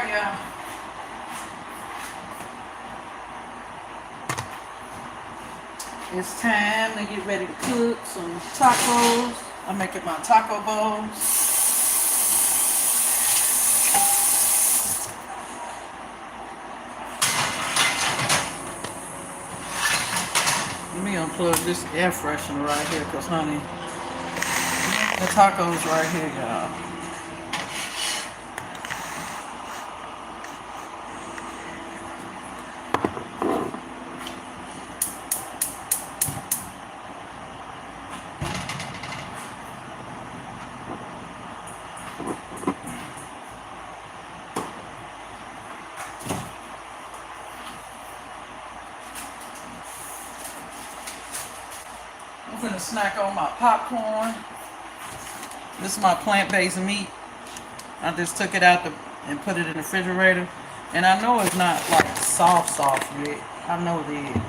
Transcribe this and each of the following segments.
Alright, y'all. It's time to get ready to cook some tacos. I'm making my taco bowls. Let me unplug this air freshener right here, cause honey, the tacos right here, y'all. I'm gonna snack on my popcorn. This is my plant-based meat. I just took it out and put it in the refrigerator. And I know it's not like soft yet. I know it is.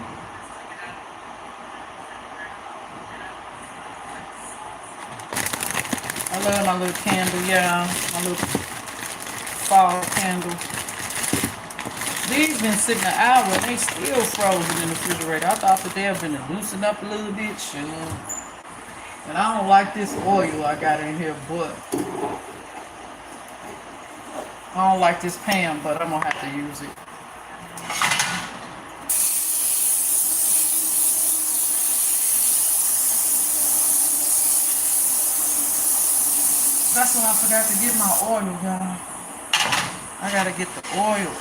I love my little candle, y'all. My little fall candle. These been sitting an hour and they still frozen in the refrigerator. I thought that they have been loosened up a little bit. Sure. And I don't like this oil I got in here, but I don't like this pan, but I'm gonna have to use it. That's when I forgot to get my oil, y'all. I gotta get the oil.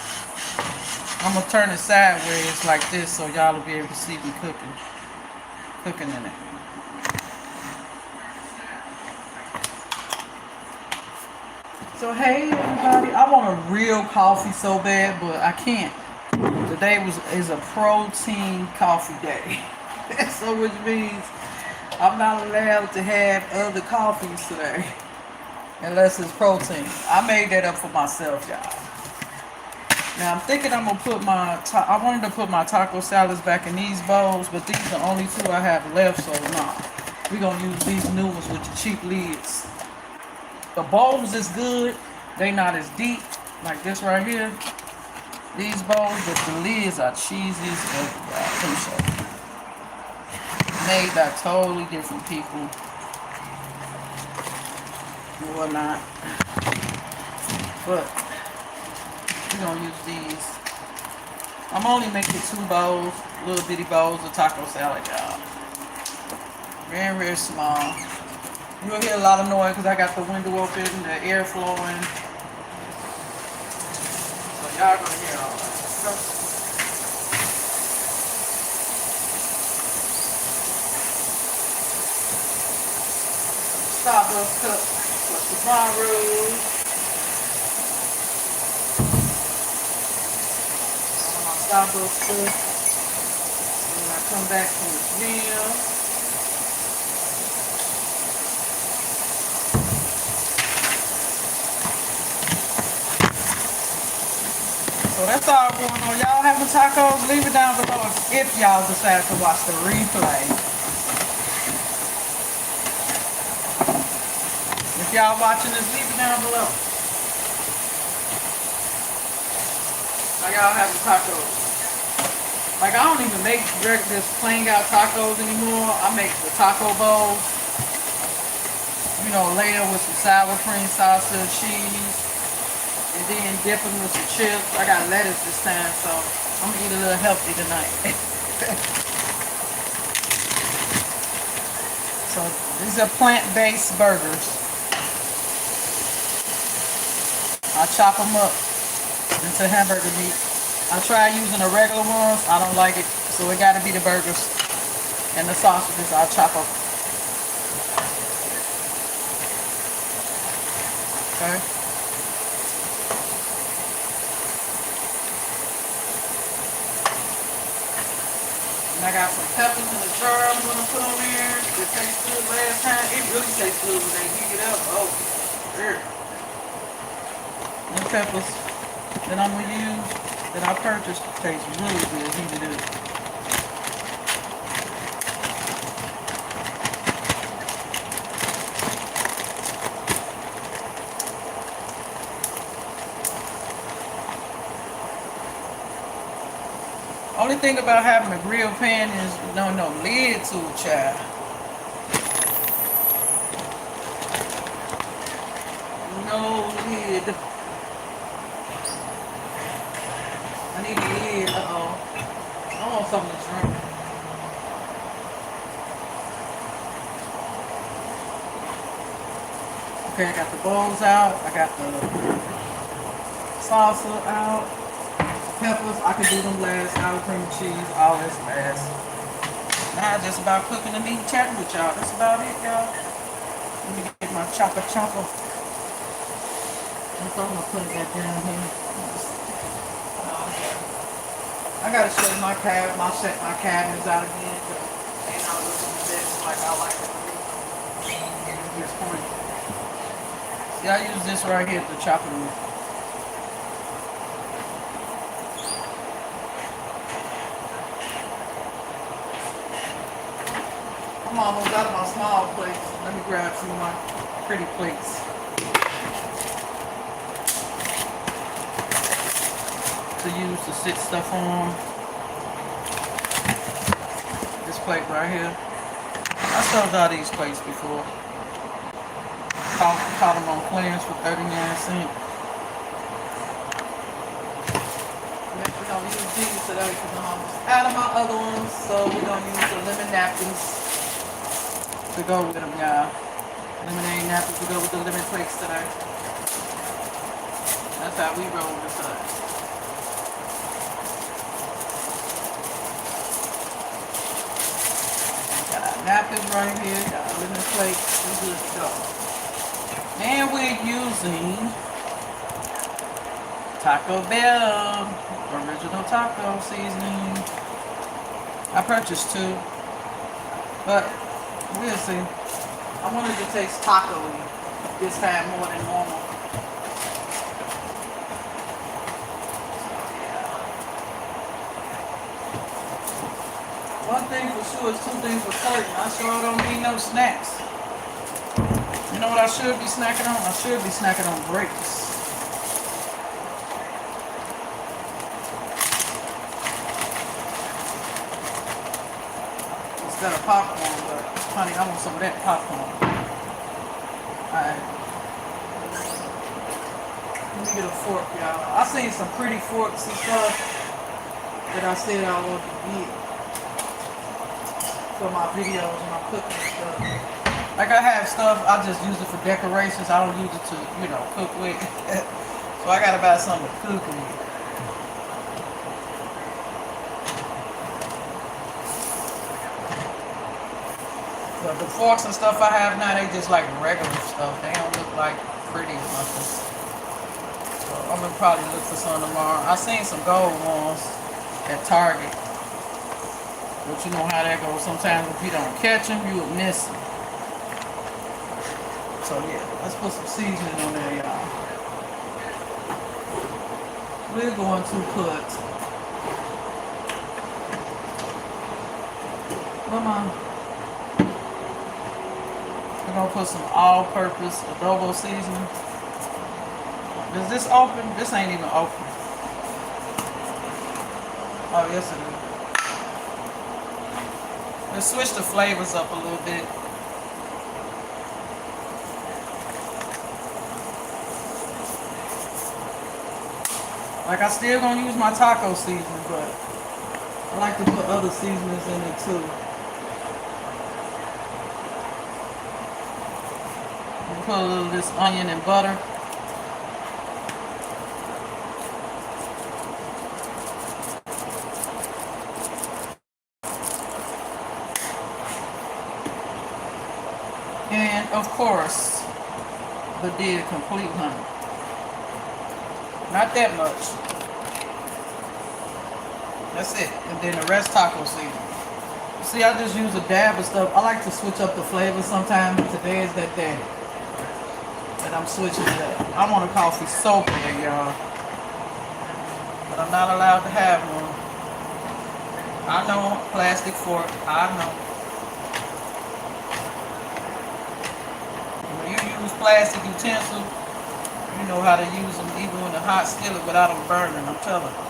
I'm gonna turn it sideways like this so y'all will be able to see me cooking in it. So hey everybody, I want a real coffee so bad, but I can't. Today is a protein coffee day. So which means I'm not allowed to have other coffees today unless it's protein. I made that up for myself, y'all. Now I'm thinking I'm gonna put I wanted to put my taco salads back in these bowls, but these are the only two I have left, so no. We're gonna use these new ones with the cheap lids. The bowls is good. They not as deep like this right here. These bowls, but the lids are cheesy as hell. Made by totally different people. And whatnot. But we're gonna use these. I'm only making 2 bowls, little bitty bowls of taco salad, y'all. Very, very small. You'll hear a lot of noise because I got the window open, the air flowing. So y'all gonna hear all that. Starbucks cup for tomorrow. Starbucks cup. When I come back from the gym. So that's all going on. Y'all having tacos? Leave it down below if y'all decide to watch the replay. If y'all watching this, leave it down below. How y'all having tacos? Like I don't even make just plain out tacos anymore. I make the taco bowls. You know, layer with some sour cream, sausage, cheese. And then dip them with some chips. I got lettuce this time, so I'm gonna eat a little healthy tonight. So these are plant-based burgers. I chop them up into hamburger meat. I try using the regular ones. I don't like it, so it gotta be the burgers and the sausages. I chop up. Okay. I got some peppers in the jar I'm going to put on there. It tastes good last time. It really tastes good when they heat it up. Oh, sure. The peppers that I'm going to use, that I purchased, taste really good heated up. Only thing about having a grill pan is no lid to it, child. No lid. I need a lid. I want something to drink. Okay, I got the bowls out. I got the salsa out. Peppers, I can do them last. Sour cream and cheese, all this last. Now just about cooking the meat and chatting with y'all. That's about it, y'all. Let me get my chopper. I'm gonna put it back down here. I gotta show you my cabinets out again. They not looking the best like I like it at this point. See, I use this right here to chop it with. I'm almost out of my small plates. Let me grab some of my pretty plates. To use to sit stuff on. This plate right here. I sold out these plates before. Caught them on clearance for 39 cents. We're gonna use these today because I'm almost out of my other ones. So we're gonna use the lemon napkins to go with them, y'all. Lemonade napkins to go with the lemon plates today. That's how we roll this up. Napkins right here, got a lemon plate, we're good to go. And we're using Taco Bell original taco seasoning. I purchased 2, but we'll see. I wanted to taste taco-y this time more than normal. One thing for sure is 2 things for certain. I sure don't need no snacks. You know what I should be snacking on? I should be snacking on grapes. Instead of popcorn, but honey, I want some of that popcorn. Alright. Let me get a fork, y'all. I seen some pretty forks and stuff that I said I wanted to get for my videos and my cooking stuff. Like I have stuff, I just use it for decorations. I don't use it to, cook with. So I gotta buy something to cook with. So the forks and stuff I have now, they just like regular stuff. They don't look like pretty or nothing. So I'm gonna probably look for some tomorrow. I seen some gold ones at Target. But you know how that goes. Sometimes if you don't catch them, you will miss them. So yeah, let's put some seasoning on there, y'all. We're going to put, come on. We're going to put some all-purpose adobo seasoning. Is this open? This ain't even open. Oh, yes it is. Let's switch the flavors up a little bit. Like I still gonna use my taco seasoning, but I like to put other seasonings in it too. Put a little of this onion and butter. And of course, the dead complete honey. Not that much. That's it. And then the rest taco seasoning. See, I just use a dab of stuff. I like to switch up the flavor sometimes. Today is that day that I'm switching it up. I want a coffee so bad, y'all. But I'm not allowed to have one. I know, plastic fork. I know. When you use plastic utensils, you know how to use them even in a hot skillet without them burning, I'm telling you.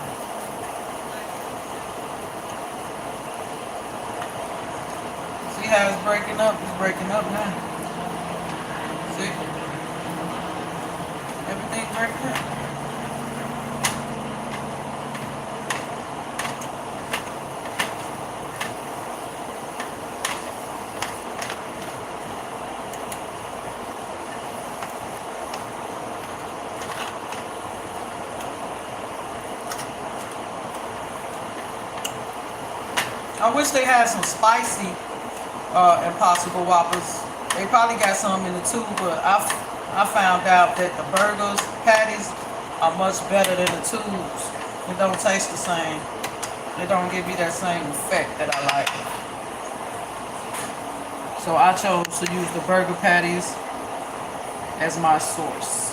See how it's breaking up? It's breaking up now. See? Everything breaking up. I wish they had some spicy Impossible Whoppers. They probably got some in the tube, but I found out that the burgers, patties, are much better than the tubes. It don't taste the same. They don't give you that same effect that I like. So I chose to use the burger patties as my source.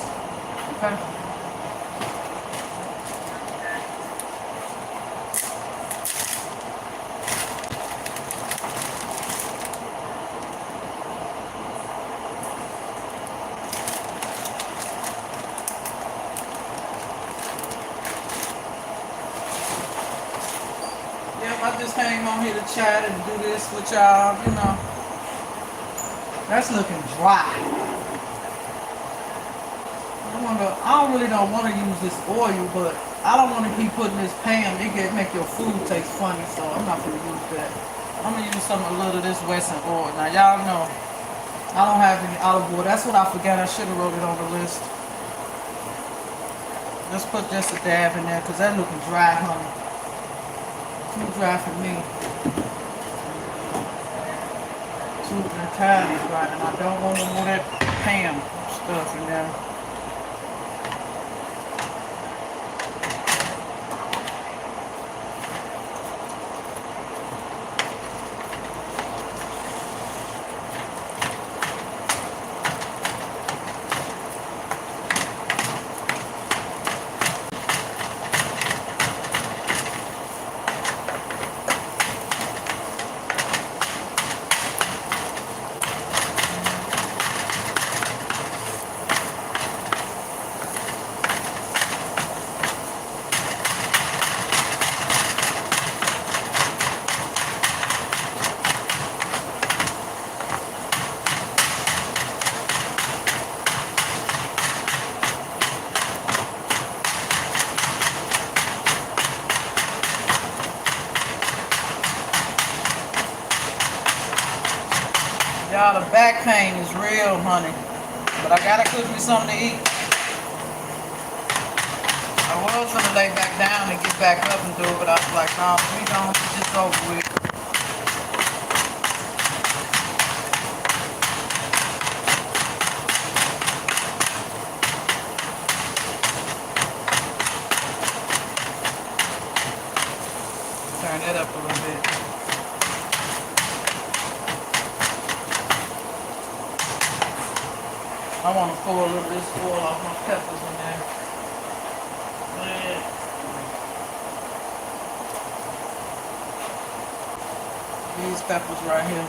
Okay. I just came on here to chat and do this with y'all, you know. That's looking dry. I really don't want to use this oil, but I don't want to keep putting this pan. It can make your food taste funny, so I'm not going to use that. I'm going to use a little of this Wesson oil. Now, y'all know I don't have any olive oil. That's what I forgot. I should have wrote it on the list. Let's put just a dab in there because that's looking dry, honey. Too dry for me. Too entirely dry, and I don't want no more of that Pam stuff in there. Y'all, the back pain is real, honey. But I gotta cook me something to eat. I was gonna lay back down and get back up and do it, but I was like, nah, we gonna get this over with. Turn that up a little bit. I want to pour a little of this oil off my peppers in there. These peppers right here.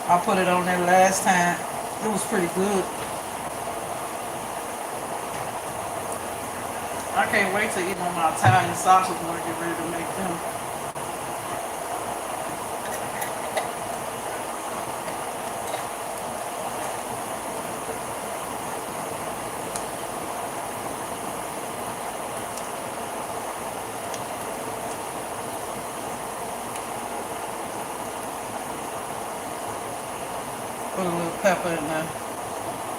I put it on there last time. It was pretty good. I can't wait to eat on my Italian sausage when I get ready to make them. Put a little pepper in there.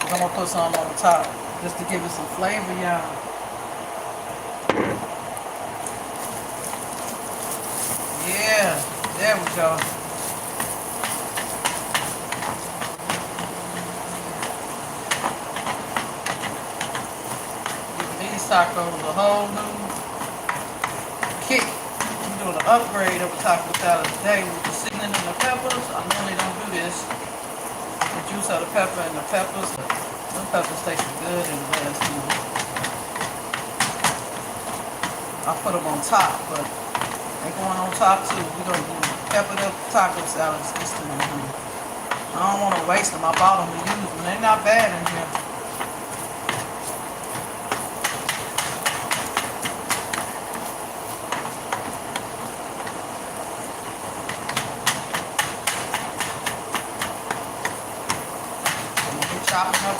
I'm gonna put some on the top just to give it some flavor, y'all. Yeah, there we go. Giving these tacos a whole new kick. I'm doing an upgrade of a taco salad today with the seasoning and the peppers. I normally don't do this. The juice of the pepper and the peppers. The peppers taste good in the last one. I put them on top, but they going on top too. We're going to do peppered up taco salads this time. I don't want to waste them. I bought them to use them. They're not bad in here.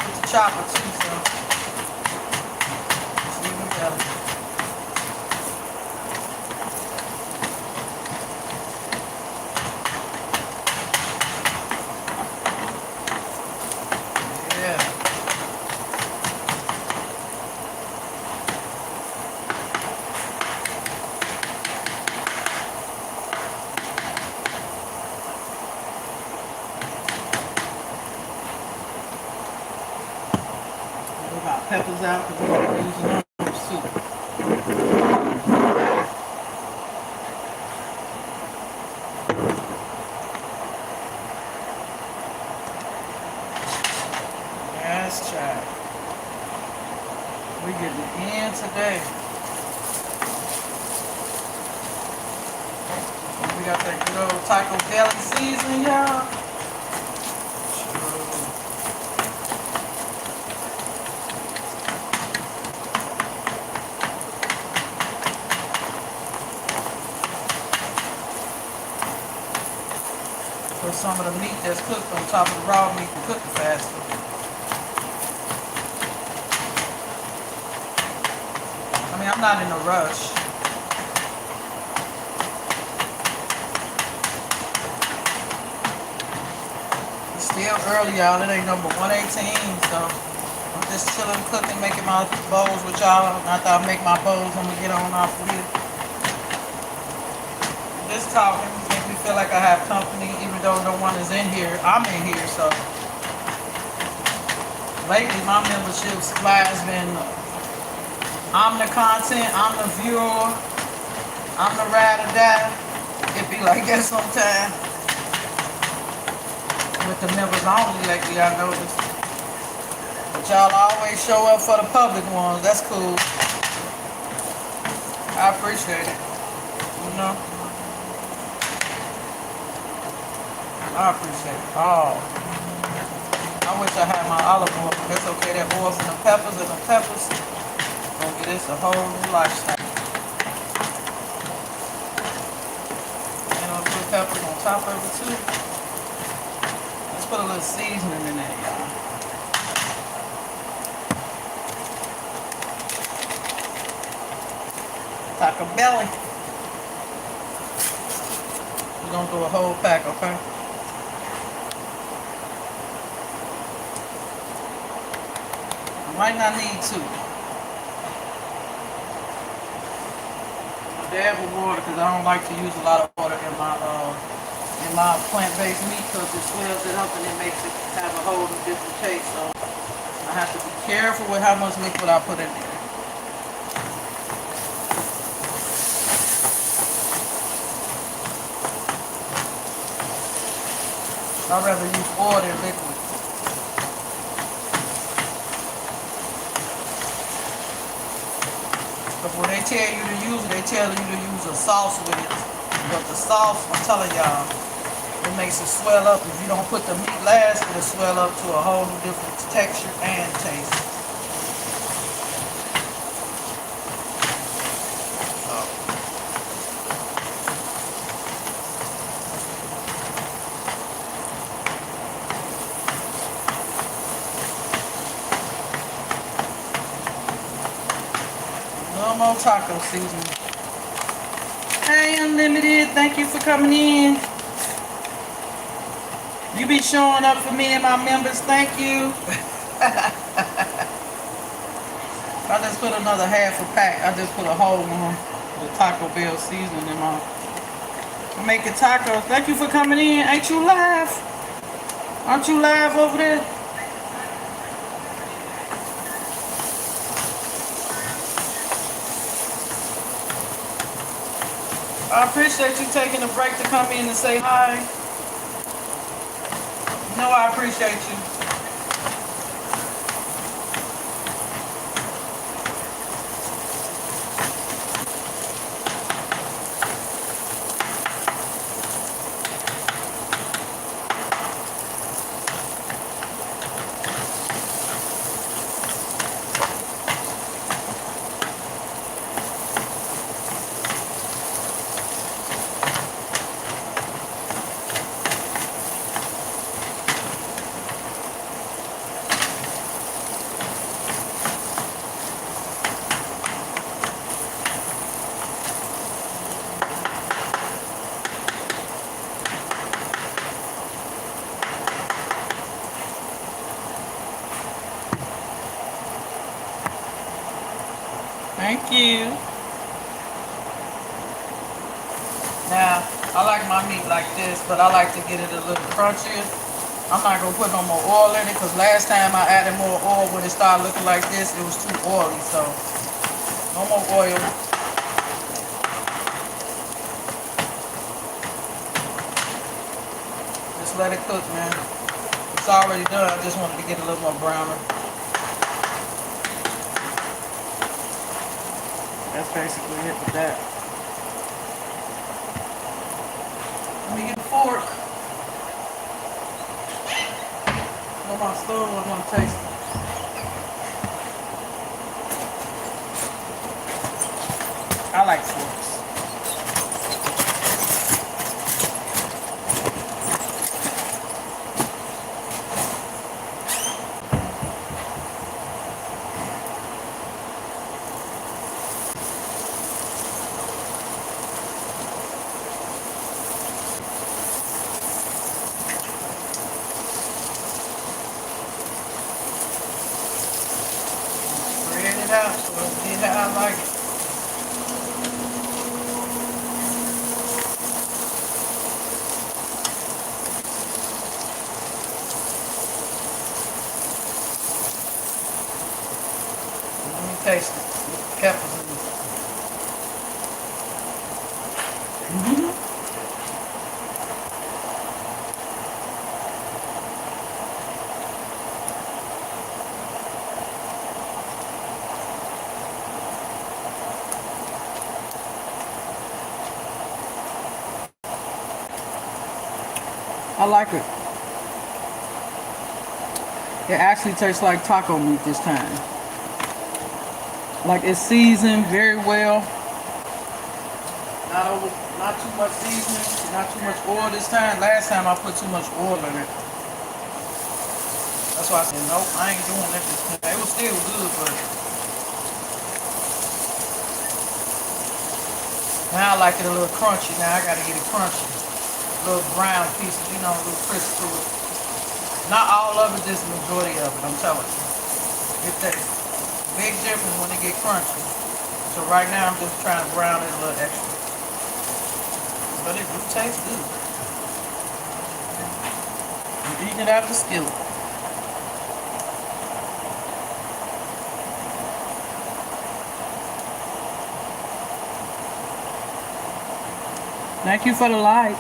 with the chopper too, so it's even better. Yeah. Move our peppers out because we're going to use them in the soup. Yes, child. We're getting in today. We got that good old Taco Bell seasoning, y'all. Put some of the meat that's cooked on top of the raw meat to cook it faster. I mean, I'm not in a rush. It's still early, y'all. It ain't number 118, so I'm just chilling, cooking, making my bowls with y'all. After I make my bowls, I'm gonna get on off of here. Just talking, make me feel like I have company, even though no one is in here. I'm in here, so lately my membership supply has been I'm the content, I'm the viewer, I'm the ride or die. It be like that sometimes. With the members only lately, I noticed. But y'all always show up for the public ones. That's cool. I appreciate it. You know? I appreciate it. Oh. I wish I had my olive oil, but that's okay. That oil from the peppers and the peppers gonna get this a whole new lifestyle. And I'll put peppers on top of it too. Let's put a little seasoning in there, y'all. Taco Belly. We're gonna do a whole pack, okay? Might not need to. A dab of water because I don't like to use a lot of water in my plant-based meat because it swells it up and it makes it have a whole different taste. So I have to be careful with how much liquid I put in there. I'd rather use oil than liquid. But when they tell you to use it, they tell you to use a sauce with it. But the sauce, I'm telling y'all, it makes it swell up. If you don't put the meat last, it'll swell up to a whole new different texture and taste. No more taco seasoning. Hey, Unlimited, thank you for coming in. You be showing up for me and my members, thank you. I just put another half a pack. I just put a whole one with Taco Bell seasoning in my making tacos. Thank you for coming in. Ain't you live? Aren't you live over there? I appreciate you taking a break to come in and say hi. No, I appreciate you. Thank you. Now, I like my meat like this, but I like to get it a little crunchier. I'm not going to put no more oil in it because last time I added more oil when it started looking like this, it was too oily. So, no more oil. Just let it cook, man. It's already done. I just wanted to get a little more browner. That's basically it with that. Let me get a fork. On my stove, I want to taste it. I like forks. Spread it out so it'll be how I like it. Let me taste it. With the peppers in it. I like it. It actually tastes like taco meat this time. Like it's seasoned very well. Not too much seasoning, not too much oil this time. Last time I put too much oil in it. That's why I said, nope, I ain't doing that this time. It was still good, but now I like it a little crunchy. Now I gotta get it crunchy. Little brown pieces, you know, a little crisp to it. Not all of it, just the majority of it, I'm telling you. It's a big difference when it get crunchy. So right now I'm just trying to brown it a little extra. But it do taste good. I'm eating it out of the skillet. Thank you for the like.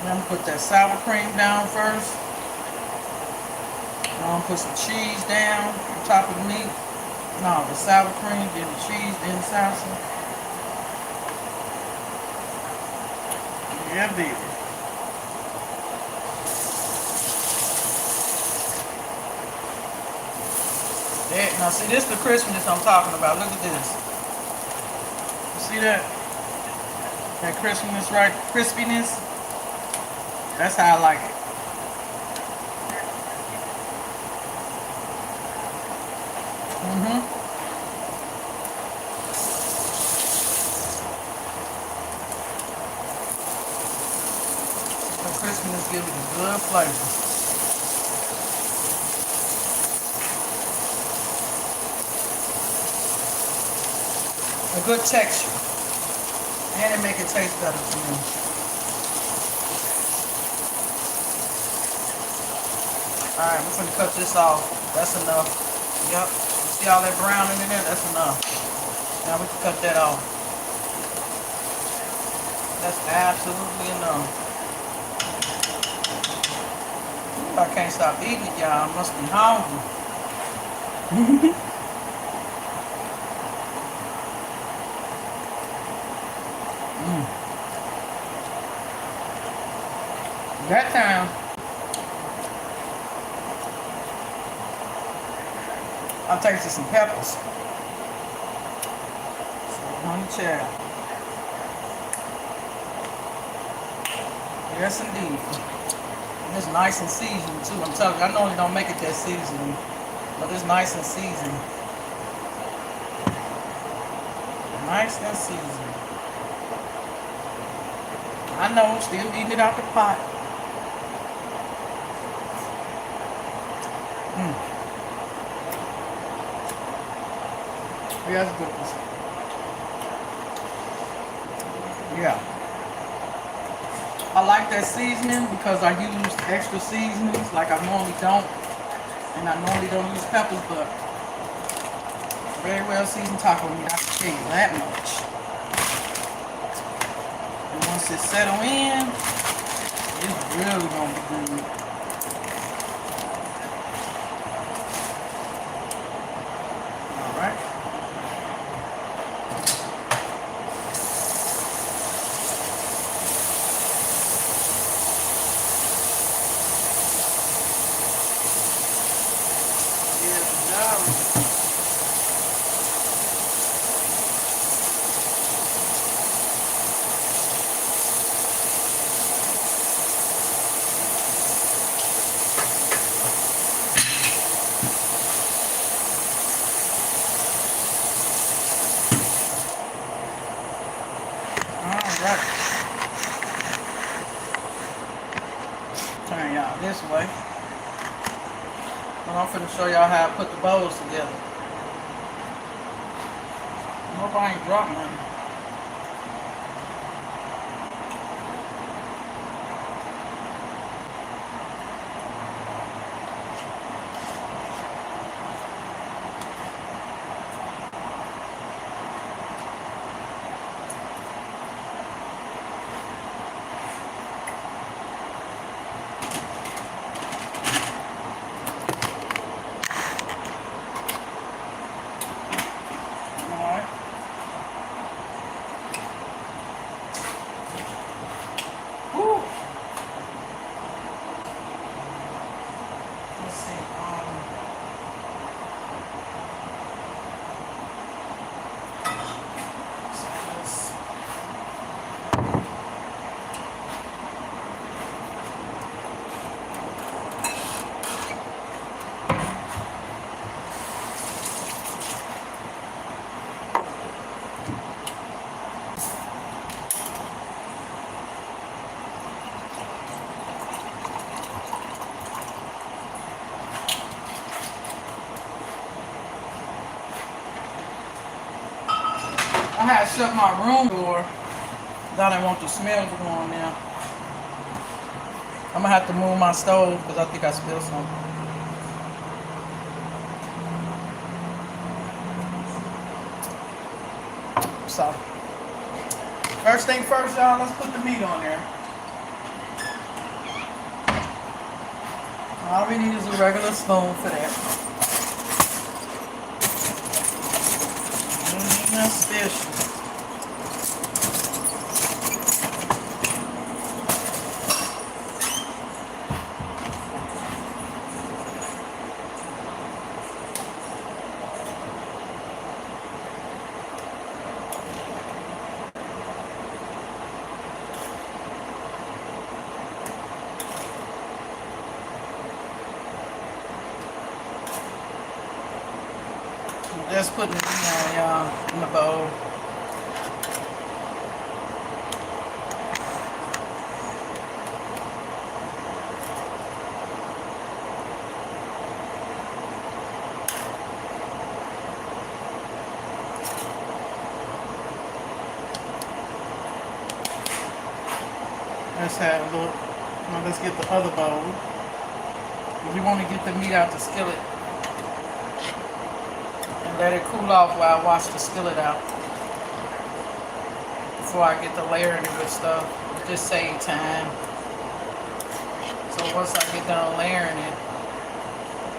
I'm gonna put that sour cream down first. I'm gonna put some cheese down on top of the meat. No, the sour cream, then the cheese, then the salsa. Yeah, baby. There, now see, this is the crispiness I'm talking about. Look at this. You see that? That crispiness, right? Crispiness. That's how I like it. The crispiness gives it a good flavor. A good texture. And it make it taste better to me. Alright, we're gonna cut this off. That's enough. Yep. You see all that browning in there? That's enough. Now we can cut that off. That's absolutely enough. I can't stop eating it, y'all. I must be hungry. That time, I tasted some peppers. So, honey child. Yes, indeed. And it's nice and seasoned, too. I'm telling you, I normally don't make it that seasoned. But it's nice and seasoned. Nice and seasoned. I know, still eating it out the pot. Yeah, it's good. Yeah. I like that seasoning because I use extra seasonings like I normally don't. And I normally don't use peppers, but very well seasoned taco meat, I can tell you that much. And once it settle in, it's really gonna be good. Alright. Alright. Turn y'all this way. And I'm finna show y'all how I put the bowls together. I hope I ain't dropping them. Alright. Woo! Let's see. I had to shut my room door. I didn't want the smell to go on there. I'm gonna have to move my stove because I think I spilled something. So, first thing first, y'all, let's put the meat on there. All we need is a regular spoon for that. Nothing special. Just putting it in the bowl. Let's have a look. Now let's get the other bowl. We want to get the meat out the skillet. Let it cool off while I wash the skillet out before I get the layering the good stuff. Just save time. So once I get done layering it,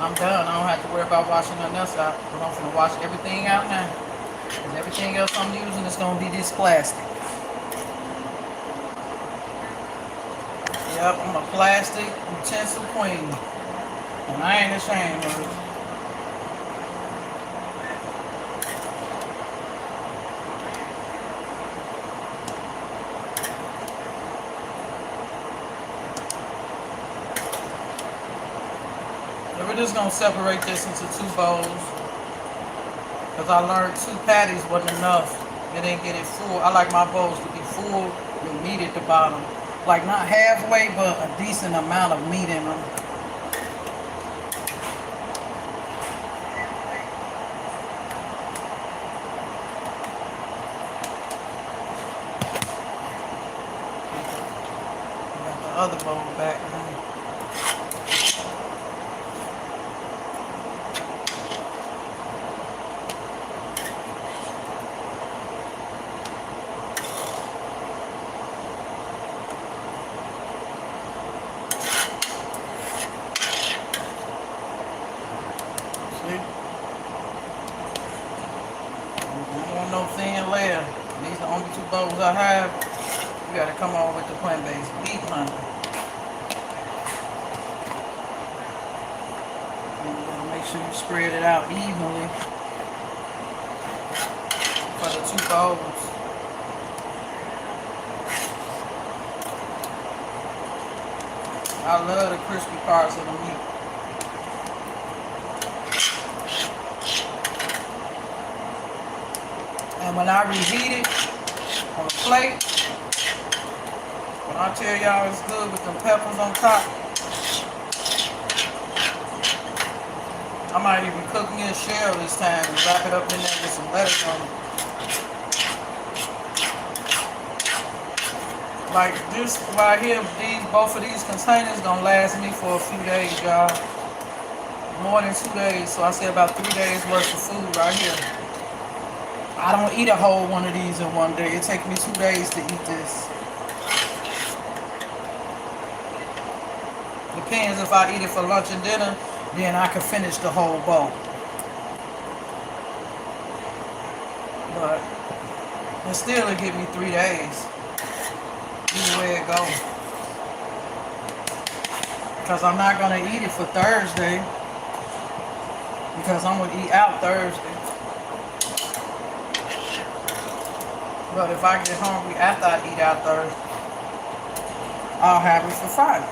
I'm done. I don't have to worry about washing nothing else out. But I'm gonna wash everything out now. Because everything else I'm using is gonna be this plastic. Yep, I'm a plastic utensil queen. And I ain't ashamed of it. So we're just gonna separate this into 2 bowls. Because I learned 2 patties wasn't enough. It didn't get it full. I like my bowls to be full with meat at the bottom. Like not halfway, but a decent amount of meat in them. Got the other bowl back now. No thin layer. These are the only 2 bowls I have. You gotta come on with the plant-based beef, honey. And you gotta make sure you spread it out evenly for the 2 bowls. I love the crispy parts of the meat. And when I reheat it on the plate, when I tell y'all it's good with them peppers on top, I might even cook me a shell this time and wrap it up in there with some lettuce on it. Like this right here, both of these containers gonna last me for a few days, y'all. More than 2 days, so I say about 3 days worth of food right here. I don't eat a whole one of these in one day. It takes me 2 days to eat this. Depends if I eat it for lunch and dinner, then I can finish the whole bowl. But it still will give me 3 days. Either way it goes. Because I'm not going to eat it for Thursday. Because I'm going to eat out Thursday. But if I get hungry after I eat out Thursday, I'll have it for Friday.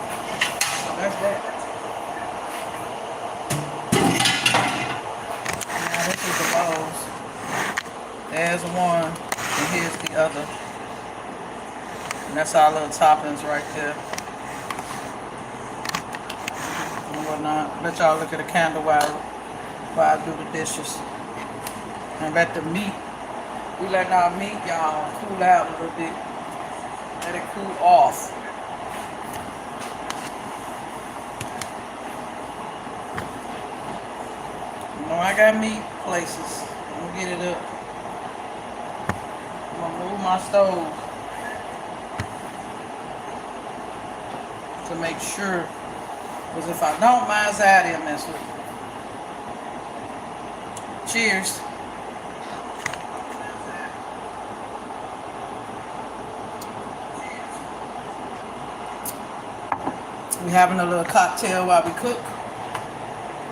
So that's that. Now this is the bowls. There's one, and here's the other. And that's our little toppings right there. And whatnot. Let y'all look at the candle while I do the dishes. And let the meat. We letting our meat, y'all, cool out a little bit. Let it cool off. You know, I got meat places. I'm gonna get it up. I'm gonna move my stove to make sure. Because if I don't, my anxiety will mess with it. Cheers. We having a little cocktail while we cook.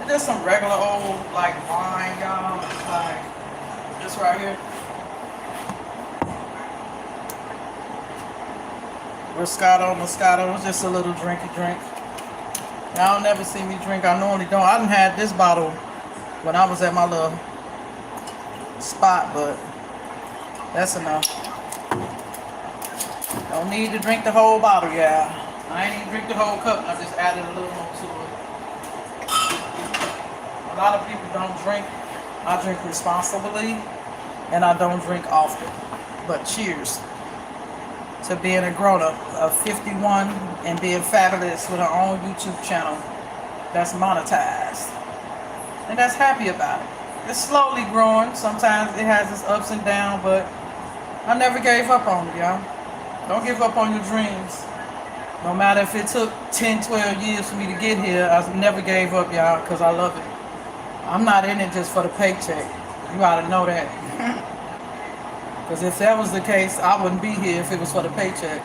There's some regular old like wine, y'all. Like this right here. Moscato. It's just a little drinky drink. Y'all never see me drink. I normally don't. I done had this bottle when I was at my little spot, but that's enough. Don't need to drink the whole bottle, y'all. I ain't even drink the whole cup. I just added a little more to it. A lot of people don't drink. I drink responsibly, and I don't drink often. But cheers to being a grown-up of 51 and being fabulous with her own YouTube channel that's monetized. And that's happy about it. It's slowly growing. Sometimes it has its ups and downs, but I never gave up on it, y'all. Don't give up on your dreams. No matter if it took 10, 12 years for me to get here, I never gave up, y'all, because I love it. I'm not in it just for the paycheck. You ought to know that. Because if that was the case, I wouldn't be here if it was for the paycheck.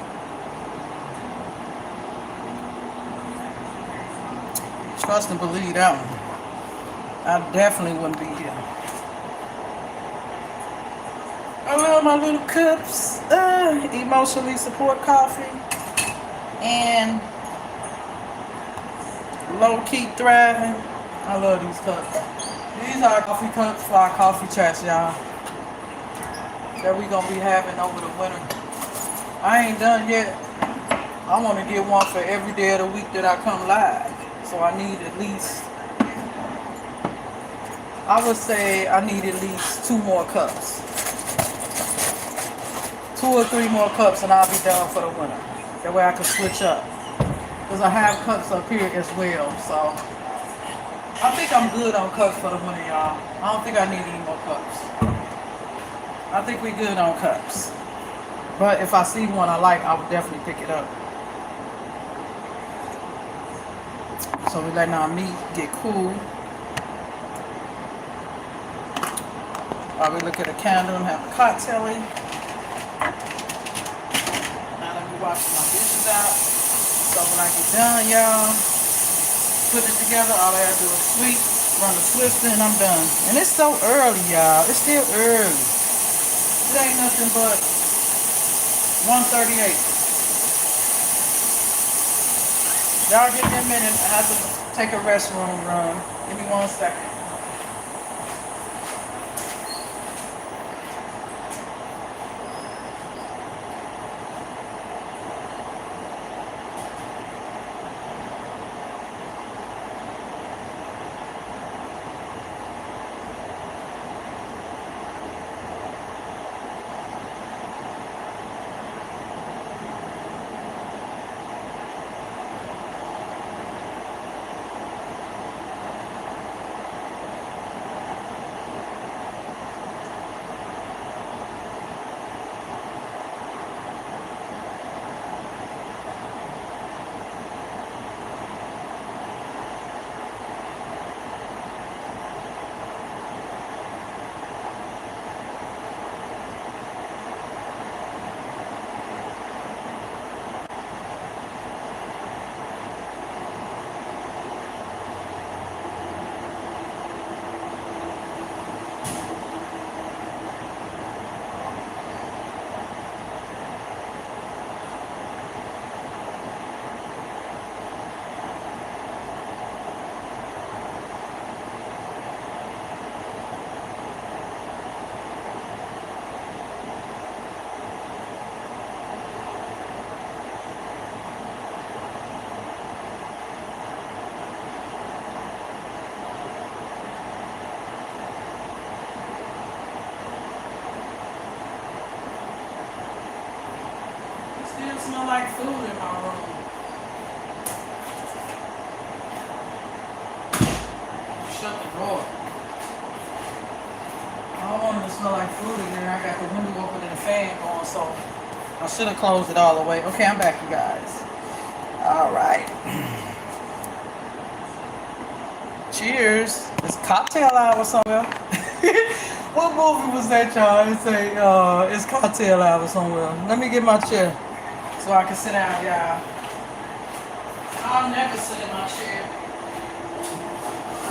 Trust and believe that one. I definitely wouldn't be here. I love my little cups. Emotionally support coffee. And low-key thriving. I love these cups. These are coffee cups for our coffee chats, y'all. That we gonna be having over the winter. I ain't done yet. I want to get one for every day of the week that I come live. So I need at least, I would say I need at least 2 more cups. 2 or 3 more cups and I'll be done for the winter. That way I can switch up. Because I have cups up here as well. So I think I'm good on cups for the winter, y'all. I don't think I need any more cups. I think we good on cups. But if I see one I like, I would definitely pick it up. So we letting our meat get cool. While we look at a candle and have a cocktail. Now let me wash my dishes out. So when I get done, y'all, put it together, all I gotta do is sweep, run the Swiffer, and I'm done. And it's so early, y'all. It's still early. It ain't nothing but 1:38. Y'all give me a minute. I have to take a restroom run. Give me 1 second. Still smell like food in my room. Shut the door. I don't want it to smell like food in here. I got the window open and the fan going, so I should have closed it all the way. Okay, I'm back, you guys. All right. Cheers. It's cocktail hour somewhere. What movie was that, y'all? It say, it's cocktail hour somewhere. Let me get my chair so I can sit down, y'all. I'll never sit in my chair.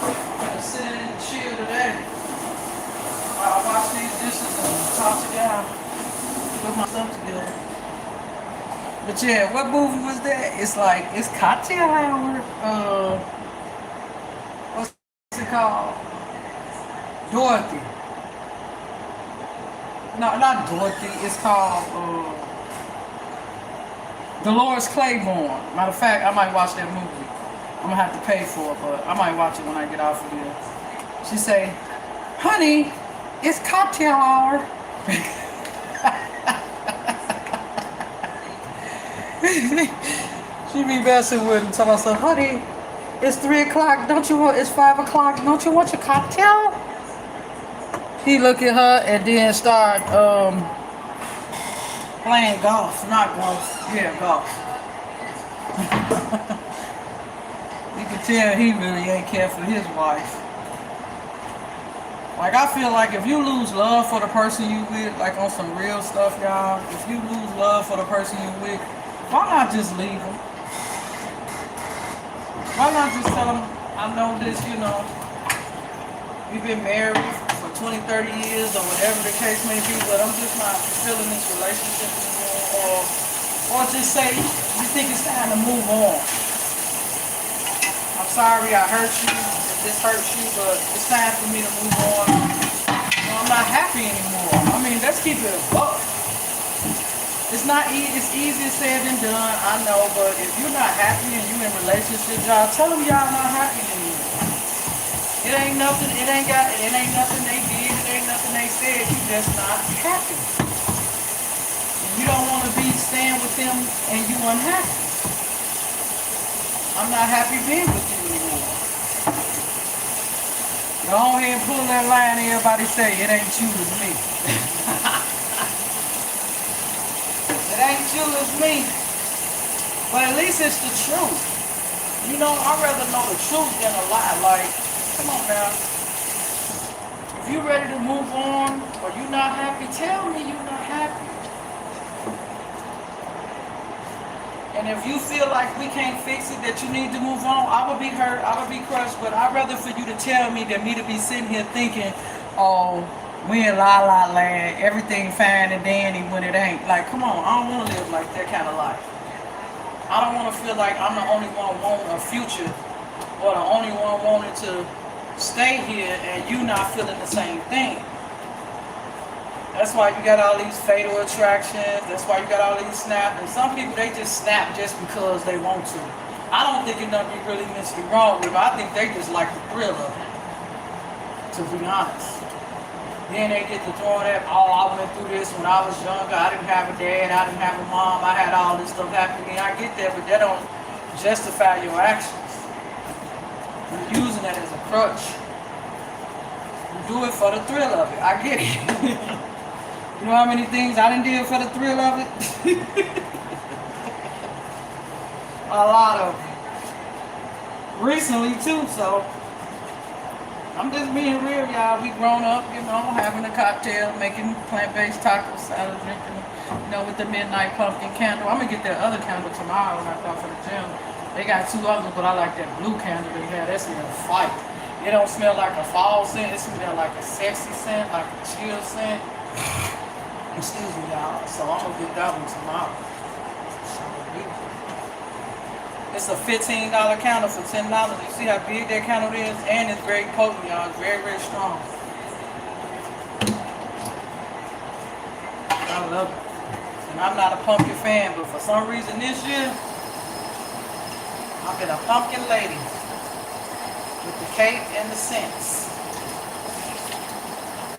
I'm gonna sit in and chill today. I'll wash these dishes and toss it down. Put my stuff together. But yeah, what movie was that? It's like, it's cocktail hour. What's it called? Dorothy. No, not Dorothy. It's called Dolores Claiborne. Matter of fact, I might watch that movie. I'm gonna have to pay for it, but I might watch it when I get off of here. She say, "Honey, it's cocktail hour." She be messing with him, telling us, "Honey, it's 3 o'clock. Don't you want? It's 5 o'clock. Don't you want your cocktail?" He look at her and then start playing golf. Not golf. Yeah, golf. You can tell he really ain't care for his wife. Like, I feel like if you lose love for the person you with, like on some real stuff, y'all, if you lose love for the person you with, why not just leave them? Why not just tell them, I know this, we've been married for 20, 30 years or whatever the case may be, but I'm just not feeling this relationship anymore. Or just say, you think it's time to move on. I'm sorry I hurt you. this hurts you, but it's time for me to move on. I'm not happy anymore. I mean, let's keep it a buck. It's not easy. It's easier said than done. I know, but if you're not happy and you in relationship, y'all tell them y'all not happy anymore. It ain't nothing. It ain't nothing they did. It ain't nothing they said. You just not happy. And you don't want to be staying with them and you unhappy. I'm not happy being with you anymore. Go ahead and pull that line. Everybody say it ain't you, it's me. It ain't you, it's me. But at least it's the truth. You know, I'd rather know the truth than a lie. Like, come on now. If you're ready to move on or you're not happy, tell me you're not happy. And if you feel like we can't fix it, that you need to move on, I would be hurt, I would be crushed, but I'd rather for you to tell me than me to be sitting here thinking, oh, we in la la land, everything fine and dandy when it ain't. Like, come on, I don't want to live like that kind of life. I don't want to feel like I'm the only one wanting a future or the only one wanting to stay here and you not feeling the same thing. That's why you got all these fatal attractions. That's why you got all these snaps. And some people, they just snap just because they want to. I don't think it's nothing really mentally wrong with it. I think they just like the thrill of it, to be honest. Then they get to throwing that, oh, I went through this when I was younger. I didn't have a dad. I didn't have a mom. I had all this stuff happen to me. I get that, but that don't justify your actions. You're using that as a crutch. You do it for the thrill of it. I get it. You know how many things I done did for the thrill of it? A lot of them. Recently too, so I'm just being real, y'all. We grown up, you know, having a cocktail, making plant-based tacos, salad, drinking, you know, with the midnight pumpkin candle. I'm gonna get that other candle tomorrow when I go for the gym. They got two others, but I like that blue candle they have. That smells fight. It don't smell like a fall scent. It smells like a sexy scent, like a chill scent. Excuse me, y'all. So I'm gonna get that one tomorrow. It's a $15 candle for $10. You see how big that candle is? And it's very potent, y'all. It's very, very strong. I love it. And I'm not a pumpkin fan, but for some reason this year, I've been a pumpkin lady. With the cake and the scents.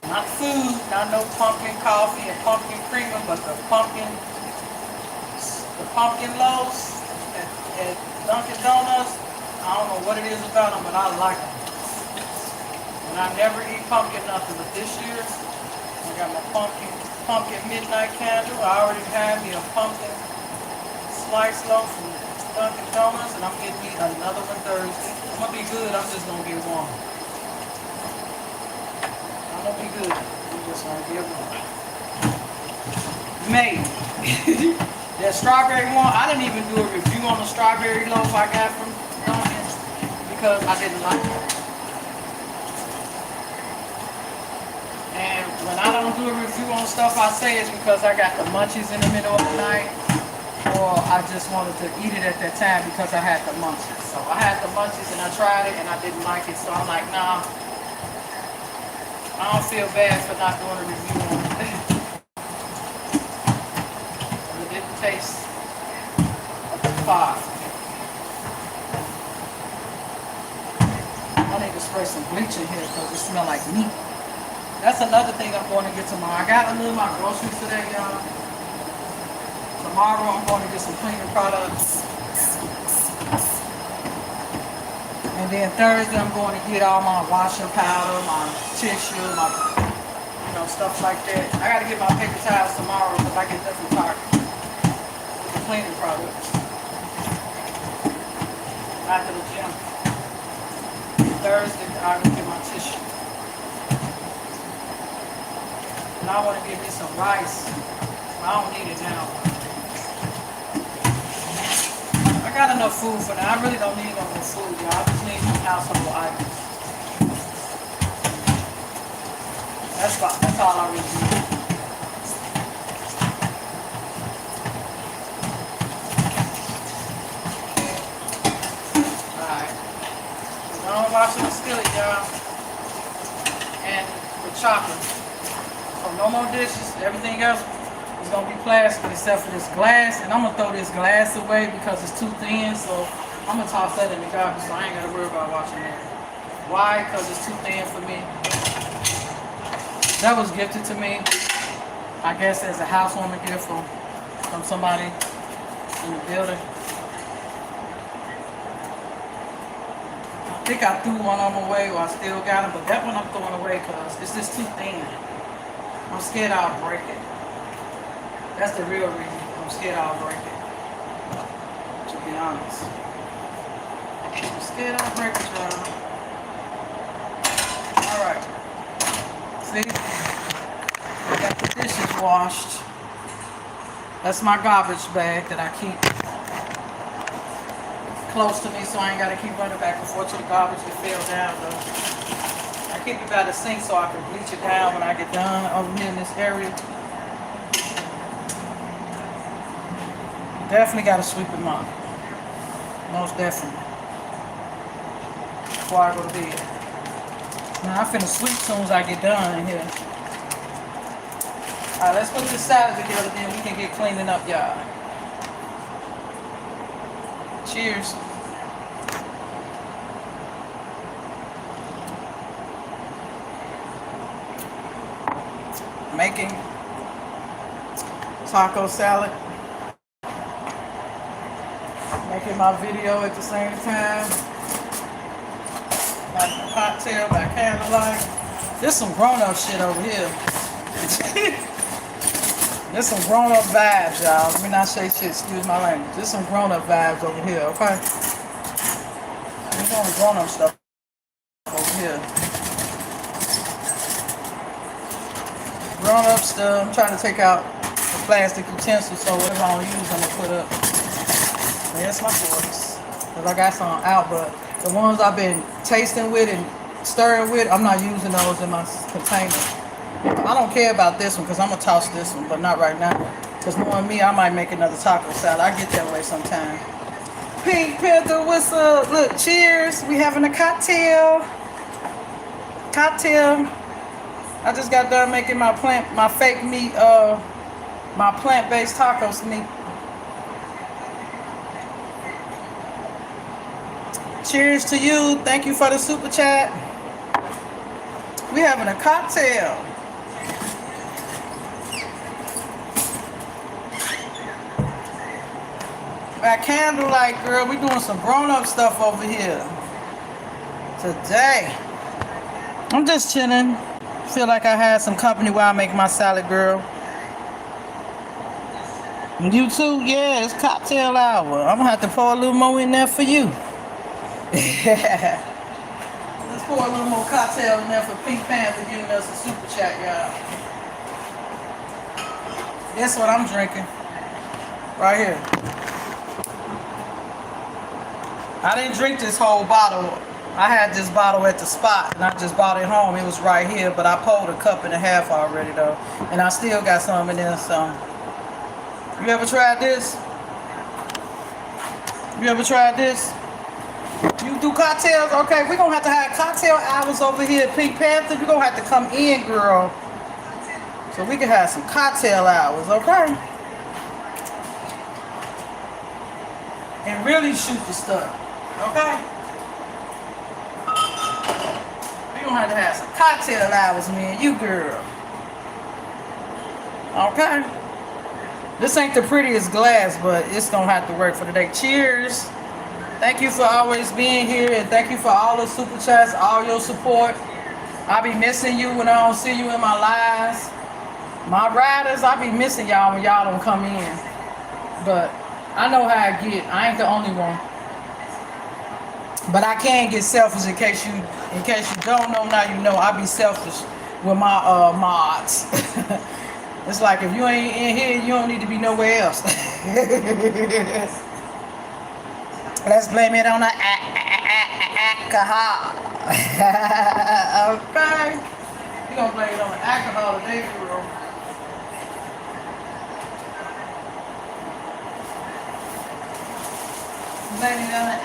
Not food, not no pumpkin coffee and pumpkin creamer, but the pumpkin loaves at Dunkin' Donuts. I don't know what it is about them, but I like them. And I never eat pumpkin nothing, but this year I got my pumpkin midnight candle. I already have me a pumpkin slice loaf from Dunkin' Donuts, and I'm getting me another one Thursday. I'm gonna be good. I'm just gonna get one. I'm gonna be good. I'm just gonna get one. Maybe. That strawberry one, I didn't even do a review on the strawberry loaf I got from Dunkin' because I didn't like it. And when I don't do a review on stuff I say it's because I got the munchies in the middle of the night, or I just wanted to eat it at that time because I had the munchies. So I had the munchies and I tried it and I didn't like it, so I'm like, nah, I don't feel bad for not doing a review on it. It didn't taste fire. I need to spray some bleach in here because it smells like meat. That's another thing I'm going to get tomorrow. I got to do my groceries today, y'all. Tomorrow I'm going to get some cleaning products. And then Thursday I'm going to get all my washing powder, my tissue, my, stuff like that. I got to get my paper towels tomorrow because I get them from Target with the cleaning products. After the gym. Thursday I will get my tissue. And I want to get me some rice. I don't need it now. I got enough food for now. I really don't need no more food, y'all. I just need some household items. That's all I really need. Alright. washing the skillet, y'all. And the chopper. So no more dishes. Everything else is gonna be plastic except for this glass. And I'm gonna throw this glass away because it's too thin. So I'm gonna toss that in the garbage. So I ain't gotta worry about washing that. Why? Because it's too thin for me. That was gifted to me, I guess, as a housewarming gift from somebody in the building. I think I threw one of them away, or I still got them, but that one I'm throwing away because it's just too thin. I'm scared I'll break it. That's the real reason. I'm scared I'll break it. To be honest. I'm scared I'll break it, y'all. Alright. See? I got the dishes washed. That's my garbage bag that I keep close to me so I ain't got to keep running back and forth to the garbage that fell down though. I keep it by the sink so I can bleach it down when I get done over here in this area. Definitely got to sweep them up. Most definitely. Before I go to bed. Now I'm finna sweep as soon as I get done in here. Alright, let's put this salad together, then we can get cleaning up, y'all. Cheers. Making taco salad. Making my video at the same time. Like a cocktail by candlelight. There's some grown-up shit over here. There's some grown-up vibes, y'all. Let me not say shit, excuse my language. There's some grown-up vibes over here, okay? There's only grown-up stuff over here. Grown-up stuff. I'm trying to take out the plastic utensils, so whatever I don't use, I'm gonna put up. There's my forks. Because I got some out, but the ones I've been tasting with and stirring with, I'm not using those in my container. I don't care about this one because I'm going to toss this one, but not right now. Because knowing me, I might make another taco salad. I get that way sometime. Pink Panther, what's up? Look, cheers. We having a cocktail. Cocktail. I just got done making my fake meat, my plant-based tacos meat. Cheers to you. Thank you for the super chat. We having a cocktail. By candlelight, girl, we doing some grown-up stuff over here today. I'm just chilling. Feel like I had some company while I make my salad, girl. And you too? Yeah, it's cocktail hour. I'm gonna have to pour a little more in there for you. Let's pour a little more cocktail in there for Pink Panther giving us a super chat, y'all. That's what I'm drinking. Right here. I didn't drink this whole bottle. I had this bottle at the spot and I just bought it home. It was right here, but I poured a cup and a half already though. And I still got some in there, so. You ever tried this? You ever tried this? You do cocktails? Okay, we're gonna have to have cocktail hours over here at Pink Panther. You're gonna have to come in, girl. So we can have some cocktail hours, okay? And really shoot the stuff, okay? We're gonna have to have some cocktail hours, me and you, girl. Okay? This ain't the prettiest glass, but it's gonna have to work for today. Cheers. Thank you for always being here, and thank you for all the super chats, all your support. I'll be missing you when I don't see you in my lives. My riders, I'll be missing y'all when y'all don't come in. But I know how I get. I ain't the only one. But I can get selfish in case you don't know, now you know. I be selfish with my mods. It's like if you ain't in here, you don't need to be nowhere else. Let's blame it on the alcohol. Okay. We're gonna blame it on the alcohol today, girl. Blame it on the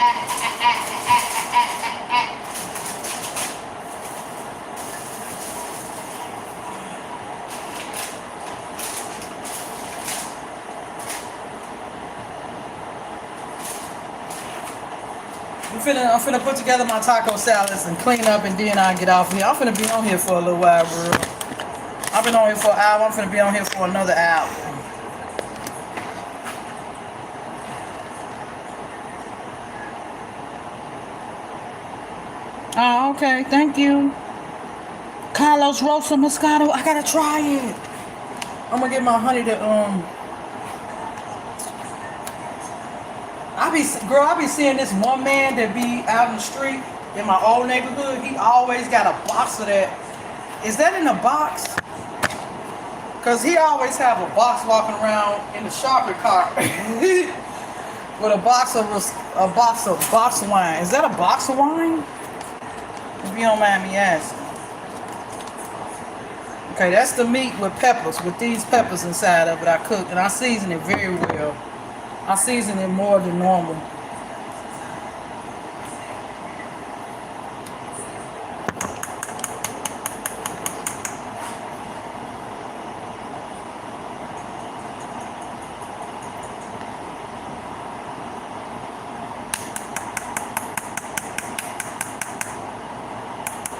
I'm finna put together my taco salads and clean up, and then I get off here. I'm finna be on here for a little while, bro. I've been on here for an hour. I'm finna be on here for another hour. Oh, okay. Thank you. Carlos Rosa Moscato. I gotta try it. I'm gonna get my honey to I be seeing this one man that be out in the street in my old neighborhood. He always got a box of that. Is that in a box? Cause he always have a box walking around in the shopping cart with a box of wine. Is that a box of wine? If you don't mind me asking. Okay, that's the meat with peppers, with these peppers inside of it. I cook and I season it very well. I season it more than normal.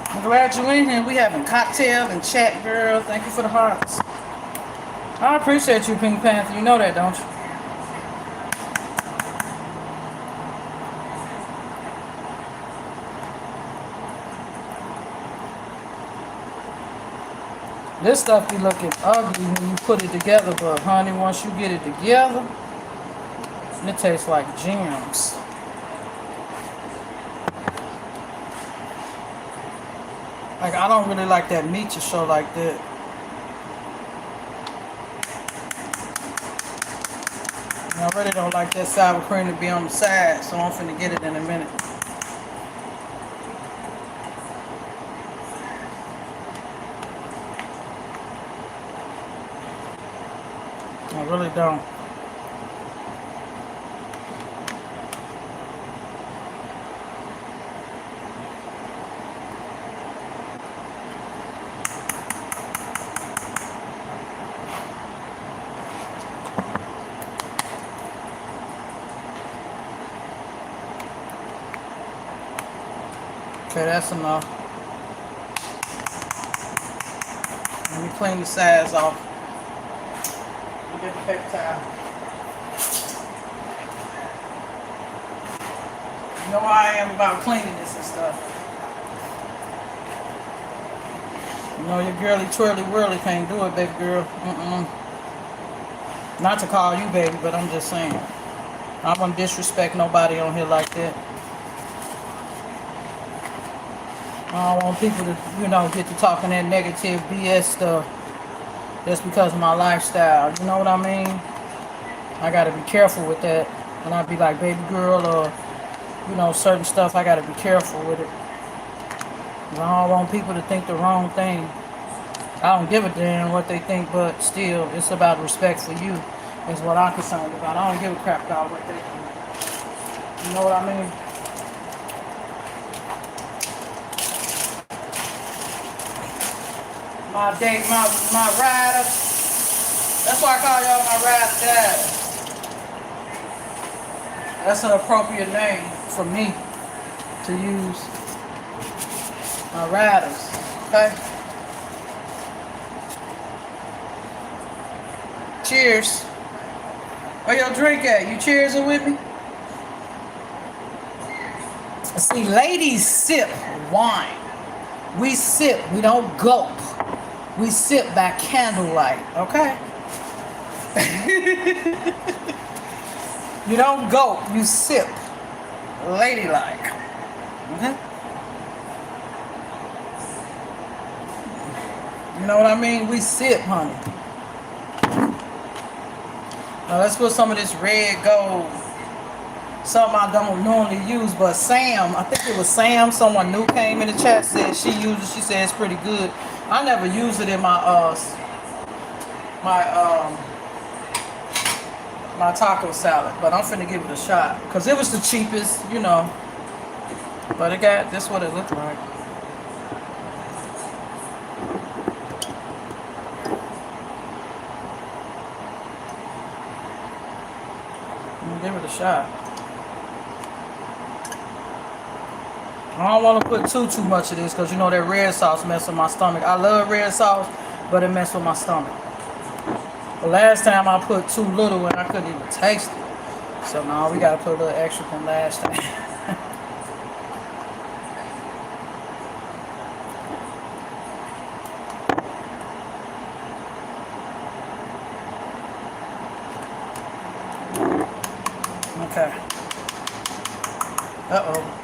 I'm glad you're in here. We having cocktail and chat, girl. Thank you for the hearts. I appreciate you, Pink Panther. You know that, don't you? This stuff be looking ugly when you put it together, but honey, once you get it together, it tastes like gems. Like, I don't really like that meat to show like that. And I really don't like that sour cream to be on the side, so I'm finna get it in a minute. I really don't. Okay, that's enough. Let me clean the sides off. Get the paper towel. You know how I am about cleaning this and stuff. You know your girly twirly whirly can't do it, baby girl. Not to call you baby, but I'm just saying. I wouldn't disrespect nobody on here like that. I don't want people to, get to talking that negative BS stuff. That's because of my lifestyle. You know what I mean? I gotta be careful with that. And I'd be like, baby girl, or, certain stuff, I gotta be careful with it. I don't want people to think the wrong thing. I don't give a damn what they think, but still, it's about respect for you, is what I'm concerned about. I don't give a crap about what they think. You know what I mean? My rider. That's why I call y'all my rider dad. That's an appropriate name for me to use. My riders. Okay? Cheers. Where your drink at? You cheersing with me? See, ladies sip wine. We sip, we don't gulp. We sip by candlelight, okay? You don't gulp, you sip. Ladylike. Okay? You know what I mean? We sip, honey. Now let's put some of this red gold. Something I don't normally use, but Sam, I think it was Sam, someone new came in the chat, said she used it. She said it's pretty good. I never use it in my my taco salad, but I'm finna give it a shot because it was the cheapest, But it got this what it looked like. I'm gonna give it a shot. I don't want to put too much of this because you know that red sauce mess with my stomach. I love red sauce, but it messed with my stomach. The last time I put too little and I couldn't even taste it. So now we gotta put a little extra from last time. Okay. Uh-oh.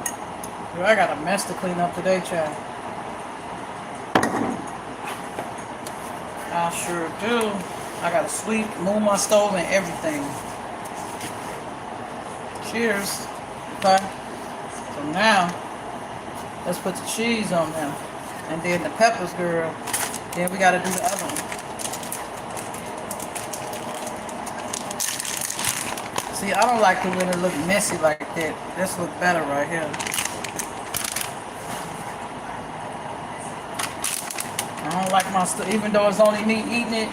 Dude, I got a mess to clean up today, child. I sure do. I gotta sweep, move my stove and everything. Cheers. Okay. So now, let's put the cheese on there. And then the peppers, girl. Then we gotta do the other one. See, I don't like it when it look messy like that. This look better right here. I don't like my stuff, even though it's only me eating it.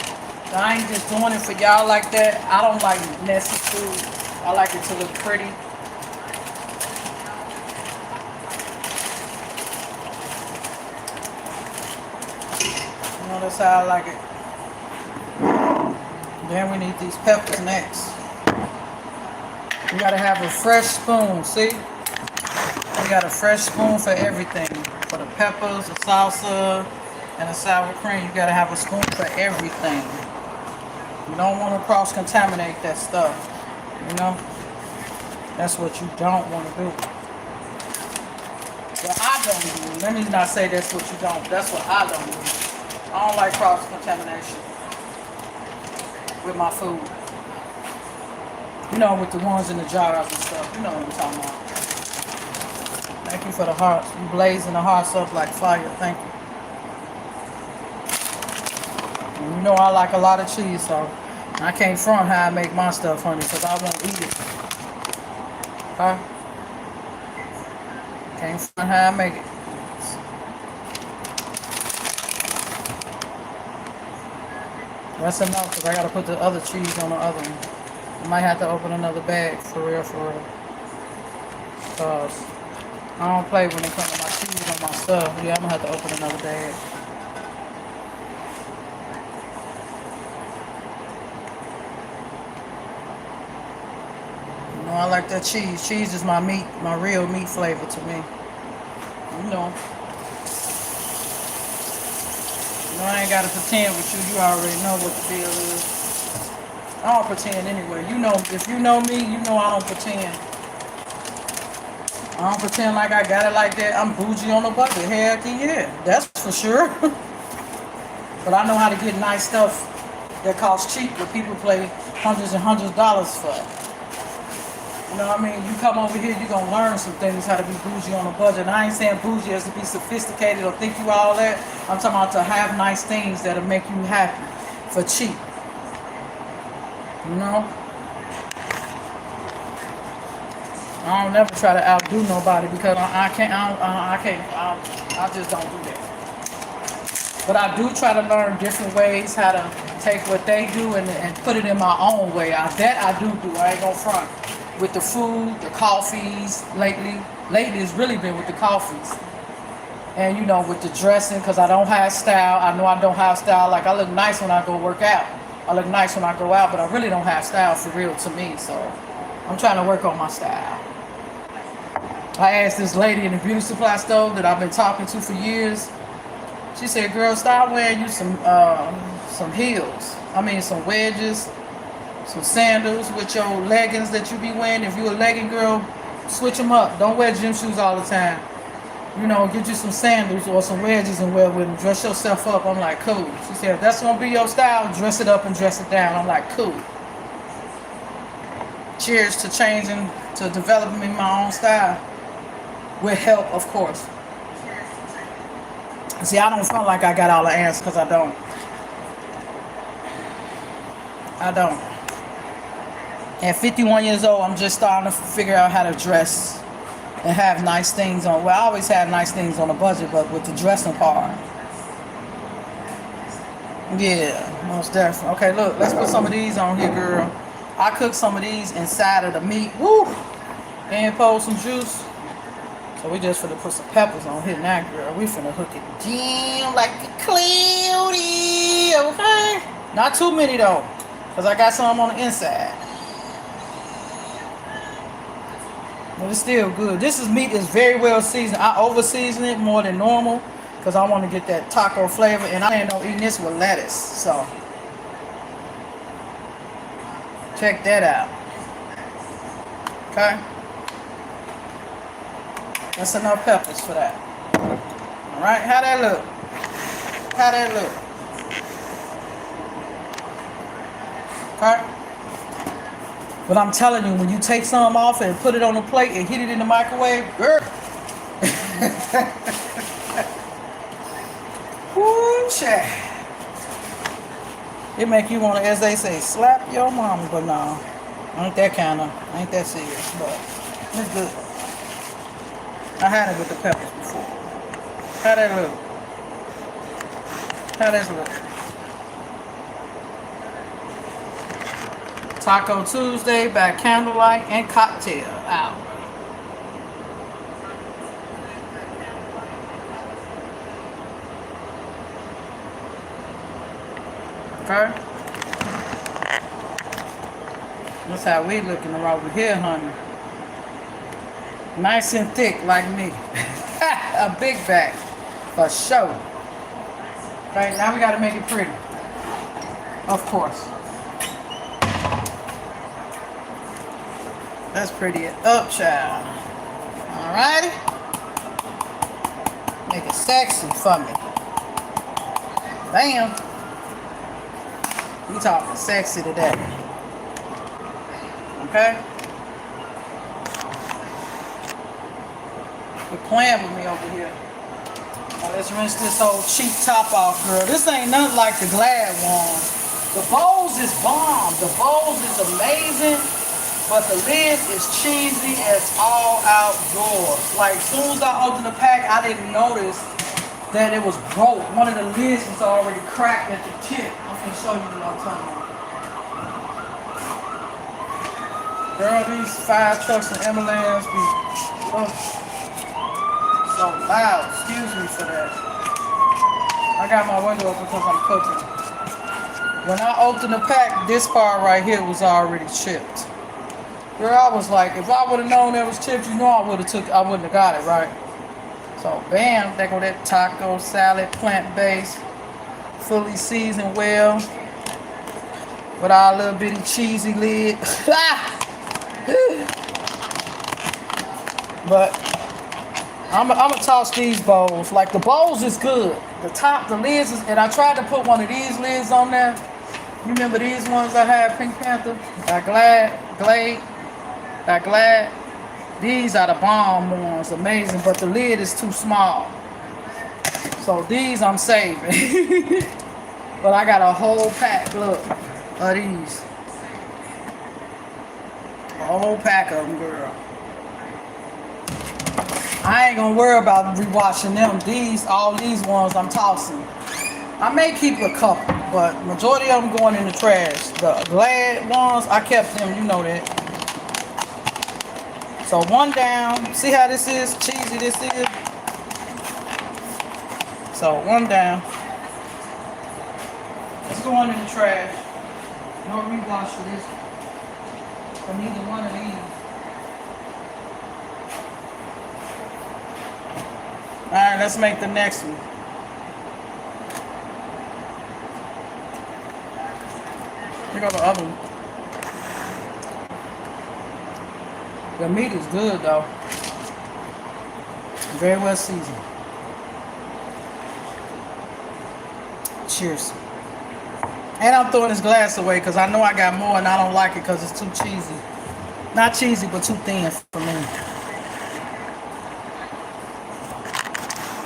I ain't just doing it for y'all like that. I don't like messy food. I like it to look pretty. You know, that's how I like it. Then we need these peppers next. We gotta have a fresh spoon, see? We got a fresh spoon for everything. For the peppers, the salsa, and the sour cream. You gotta have a spoon for everything. You don't want to cross-contaminate that stuff. You know? That's what you don't want to do. Well, I don't do. Let me not say that's what you don't. That's what I don't do. I don't like cross-contamination with my food. You know, with the ones in the jars and stuff. You know what I'm talking about. Thank you for the hearts. You blazing the hearts up like fire. Thank you. And you know I like a lot of cheese, so I can't front how I make my stuff, honey, because I won't eat it. Okay? Can't front how I make it. That's enough, because I got to put the other cheese on the other one. I might have to open another bag, for real, for real. Because I don't play when it comes to my cheese on my stuff. Yeah, I'm going to have to open another bag. You know, I like that cheese. Cheese is my meat, my real meat flavor to me. You know. You know, I ain't got to pretend with you. You already know what the deal is. I don't pretend anyway. You know, if you know me, you know I don't pretend. I don't pretend like I got it like that. I'm bougie on the budget. Heck yeah, that's for sure. But I know how to get nice stuff that costs cheap that people pay hundreds and hundreds of dollars for. You know what I mean? You come over here, you're going to learn some things, how to be bougie on a budget. And I ain't saying bougie as to be sophisticated or think you all that. I'm talking about to have nice things that'll make you happy for cheap. You know? I don't never try to outdo nobody because I just don't do that. But I do try to learn different ways how to take what they do and put it in my own way. That I do. I ain't gonna front. With the food, the coffees, lately it's really been with the coffees. And you know, with the dressing, because I don't have style. I know I don't have style. Like I look nice when I go work out. I look nice when I go out, but I really don't have style for real to me. So I'm trying to work on my style. I asked this lady in the beauty supply store that I've been talking to for years. She said, girl, start wearing you some heels. I mean, some wedges, some sandals with your leggings that you be wearing. If you a legging girl, switch them up. Don't wear gym shoes all the time. You know, get you some sandals or some wedges and wear with them. Dress yourself up. I'm like, cool. She said, if that's going to be your style, dress it up and dress it down. I'm like, cool. Cheers to changing, to developing my own style. With help, of course. See, I don't feel like I got all the answers because I don't. I don't. At 51 years old, I'm just starting to figure out how to dress and have nice things on. Well, I always have nice things on the budget, but with the dressing part. Yeah, most definitely. Okay, look, let's put some of these on here, girl. I cook some of these inside of the meat. Woo! And pour some juice. So we just finna put some peppers on here now, girl. We finna hook it down like a cloudy, okay? Not too many though, cause I got some on the inside. But it's still good. This meat is very well seasoned. I over season it more than normal, cause I want to get that taco flavor, and I ain't eating this with lettuce. So check that out. Okay. That's enough peppers for that. Alright, how that look? How that look? Okay? But I'm telling you, when you take some off and put it on the plate and hit it in the microwave, girl. Woo, child. It make you want to, as they say, slap your mama, but no. Ain't that serious, but it's good. I had it with the peppers before. How that look? How that look? Taco Tuesday by candlelight and cocktail hour. Okay? That's how we looking over here, honey. Nice and thick like me. A big bag. For sure. Okay, now we gotta make it pretty. Of course. Let's pretty it up, child. Alrighty. Make it sexy for me. Bam. We talking sexy today. Okay? Quit playing with me over here. Now let's rinse this old cheap top off, girl. This ain't nothing like the Glad one. The bowls is bomb. The bowls is amazing. But the lid is cheesy as all outdoors. Like, as soon as I opened the pack, I didn't notice that it was broke. One of the lids was already cracked at the tip. I'm going to show you what I'm talking about. Girl, these fire trucks and ambulance be so loud. Excuse me for that. I got my window open because I'm cooking. When I opened the pack, this part right here was already chipped. Girl, I was like, if I would have known that was chips, you know I wouldn't have got it, right? So, bam, there go that taco salad, plant-based, fully seasoned well, with our little bitty cheesy lid. But I'm gonna toss these bowls. Like, the bowls is good. The lids is, and I tried to put one of these lids on there. You remember these ones I had, Pink Panther? Glad. These are the bomb ones, amazing, but the lid is too small. So these I'm saving. But I got a whole pack, look, of these. A whole pack of them, girl. I ain't gonna worry about rewashing them. All these ones I'm tossing. I may keep a couple, but majority of them going in the trash. The Glad ones, I kept them, you know that. So one down. See how this is? Cheesy this is. So one down. It's going in the trash. No rewash for this. For neither one of these. Alright, let's make the next one. Here go the other one. The meat is good though. Very well seasoned. Cheers. And I'm throwing this glass away because I know I got more and I don't like it because it's too cheesy. Not cheesy, but too thin for me.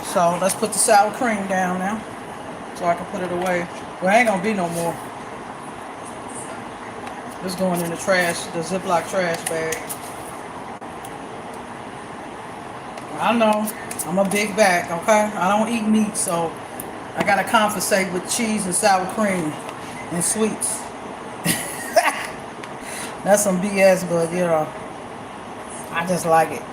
So let's put the sour cream down now so I can put it away. Well, ain't gonna be no more. It's going in the trash, the Ziploc trash bag. I know, I'm a big bag, okay? I don't eat meat, so I gotta compensate with cheese and sour cream and sweets. That's some BS, but you know, I just like it.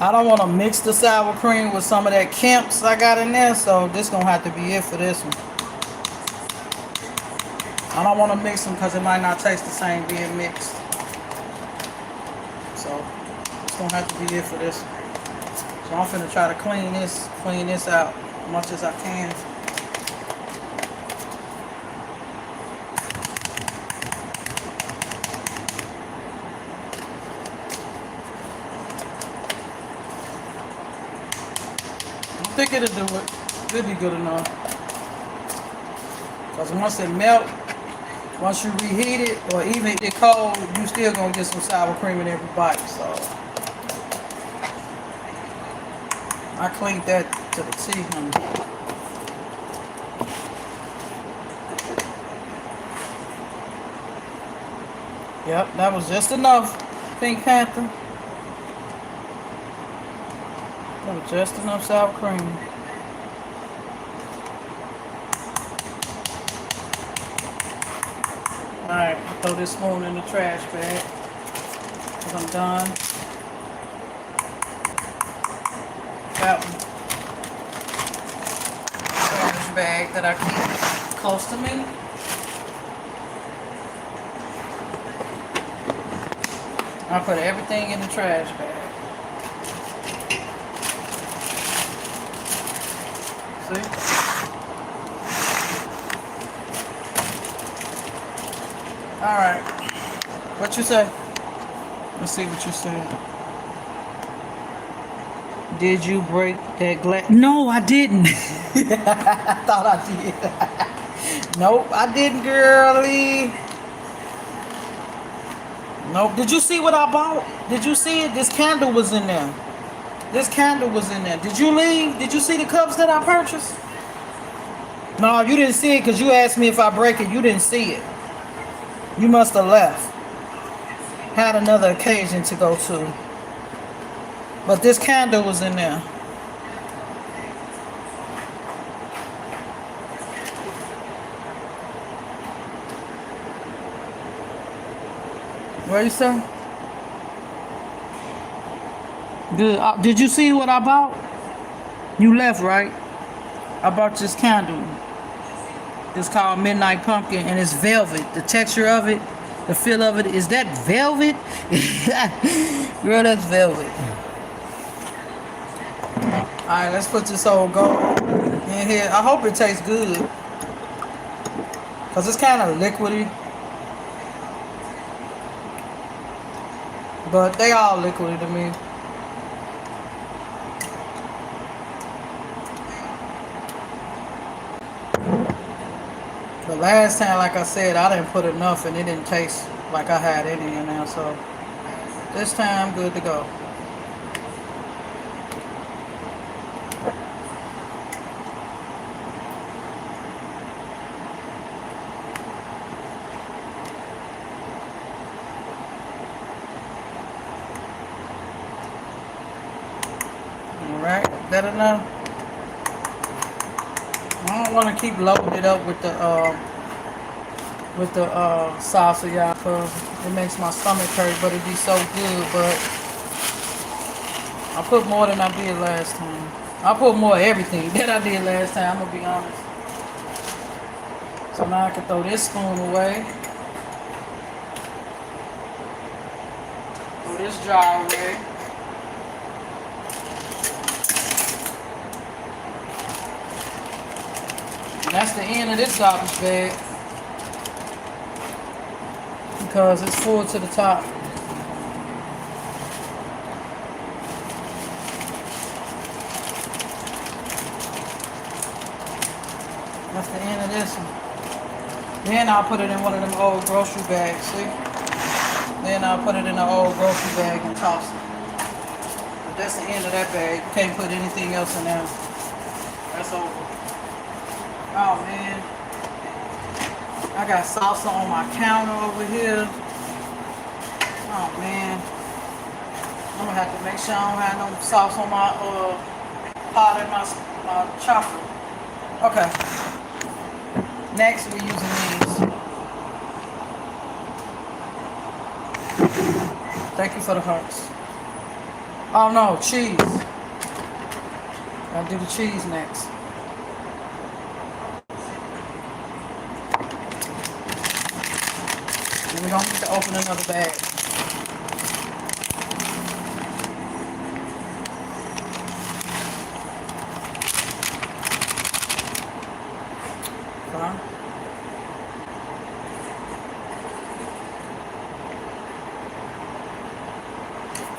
I don't want to mix the sour cream with some of that Kemp's I got in there, so this gonna have to be it for this one. I don't want to mix them because it might not taste the same being mixed. So it's gonna have to be it for this one. So I'm finna try to clean this out as much as I can. I think it'll do it. It'll be good enough. Because once it melts, once you reheat it, or even if it's cold, you still gonna get some sour cream in every bite. So I cleaned that to the T, honey. Yep, that was just enough, Pink Panther. That was just enough sour cream. Alright, throw this spoon in the trash bag. Because I'm done. That one. Trash bag that I keep close to me. I put everything in the trash bag. See? Alright. What you say? Let's see what you said. Did you break that glass? No, I didn't. I thought I did. Nope, I didn't, girlie. Nope. Did you see what I bought? Did you see it? This candle was in there. This candle was in there. Did you leave? Did you see the cups that I purchased? No, you didn't see it because you asked me if I break it. You didn't see it. You must have left. Had another occasion to go to. But this candle was in there. What you say? Good. Did you see what I bought? You left, right? I bought this candle. It's called Midnight Pumpkin, and it's velvet. The texture of it, the feel of it, is that velvet? Girl, that's velvet. Alright, let's put this old gold in here. I hope it tastes good. Because it's kind of liquidy. But they all liquidy to me. The last time, like I said, I didn't put enough and it didn't taste like I had any in there. So this time, good to go. Alright, that enough? I don't want to keep loading it up with the salsa, y'all, because it makes my stomach hurt, but it be so good. But I put more than I did last time. I put more of everything than I did last time, I'm going to be honest. So now I can throw this spoon away. Throw this jar away. And that's the end of this garbage bag. Because it's full to the top. That's the end of this one. Then I'll put it in one of them old grocery bags, see? Then I'll put it in an old grocery bag and toss it. But that's the end of that bag. You can't put anything else in there. That's over. Oh man. I got salsa on my counter over here. Oh man. I'm gonna have to make sure I don't have no sauce on my pot and my chopper. Okay. Next we're using these. Thank you for the hearts. Oh no, cheese. I'll do the cheese next. And we don't need to open another bag. Fine.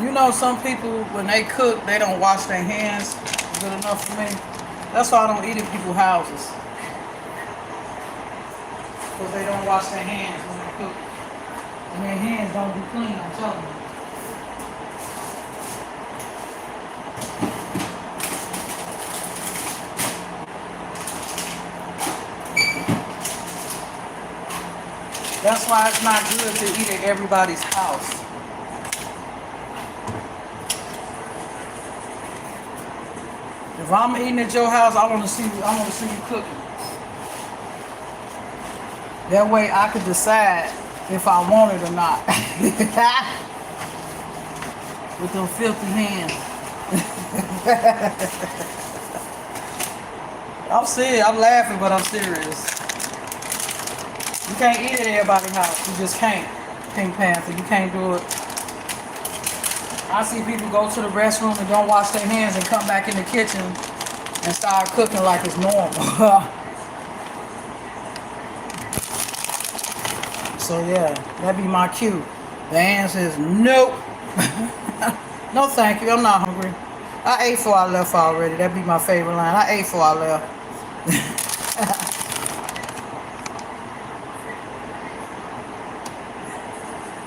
You know, some people, when they cook, they don't wash their hands good enough for me. That's why I don't eat in people's houses. Because they don't wash their hands when they cook. And their hands don't be clean, I'm telling you. That's why it's not good to eat at everybody's house. If I'm eating at your house, I want to see you cooking. That way I could decide if I want it or not. With them filthy hands. I'm serious. I'm laughing, but I'm serious. You can't eat at everybody's house. You just can't. Pink Panther. You can't do it. I see people go to the restroom and don't wash their hands and come back in the kitchen and start cooking like it's normal. So yeah, that'd be my cue. The answer is nope. No thank you, I'm not hungry. I ate before I left already. That'd be my favorite line. I ate before I left.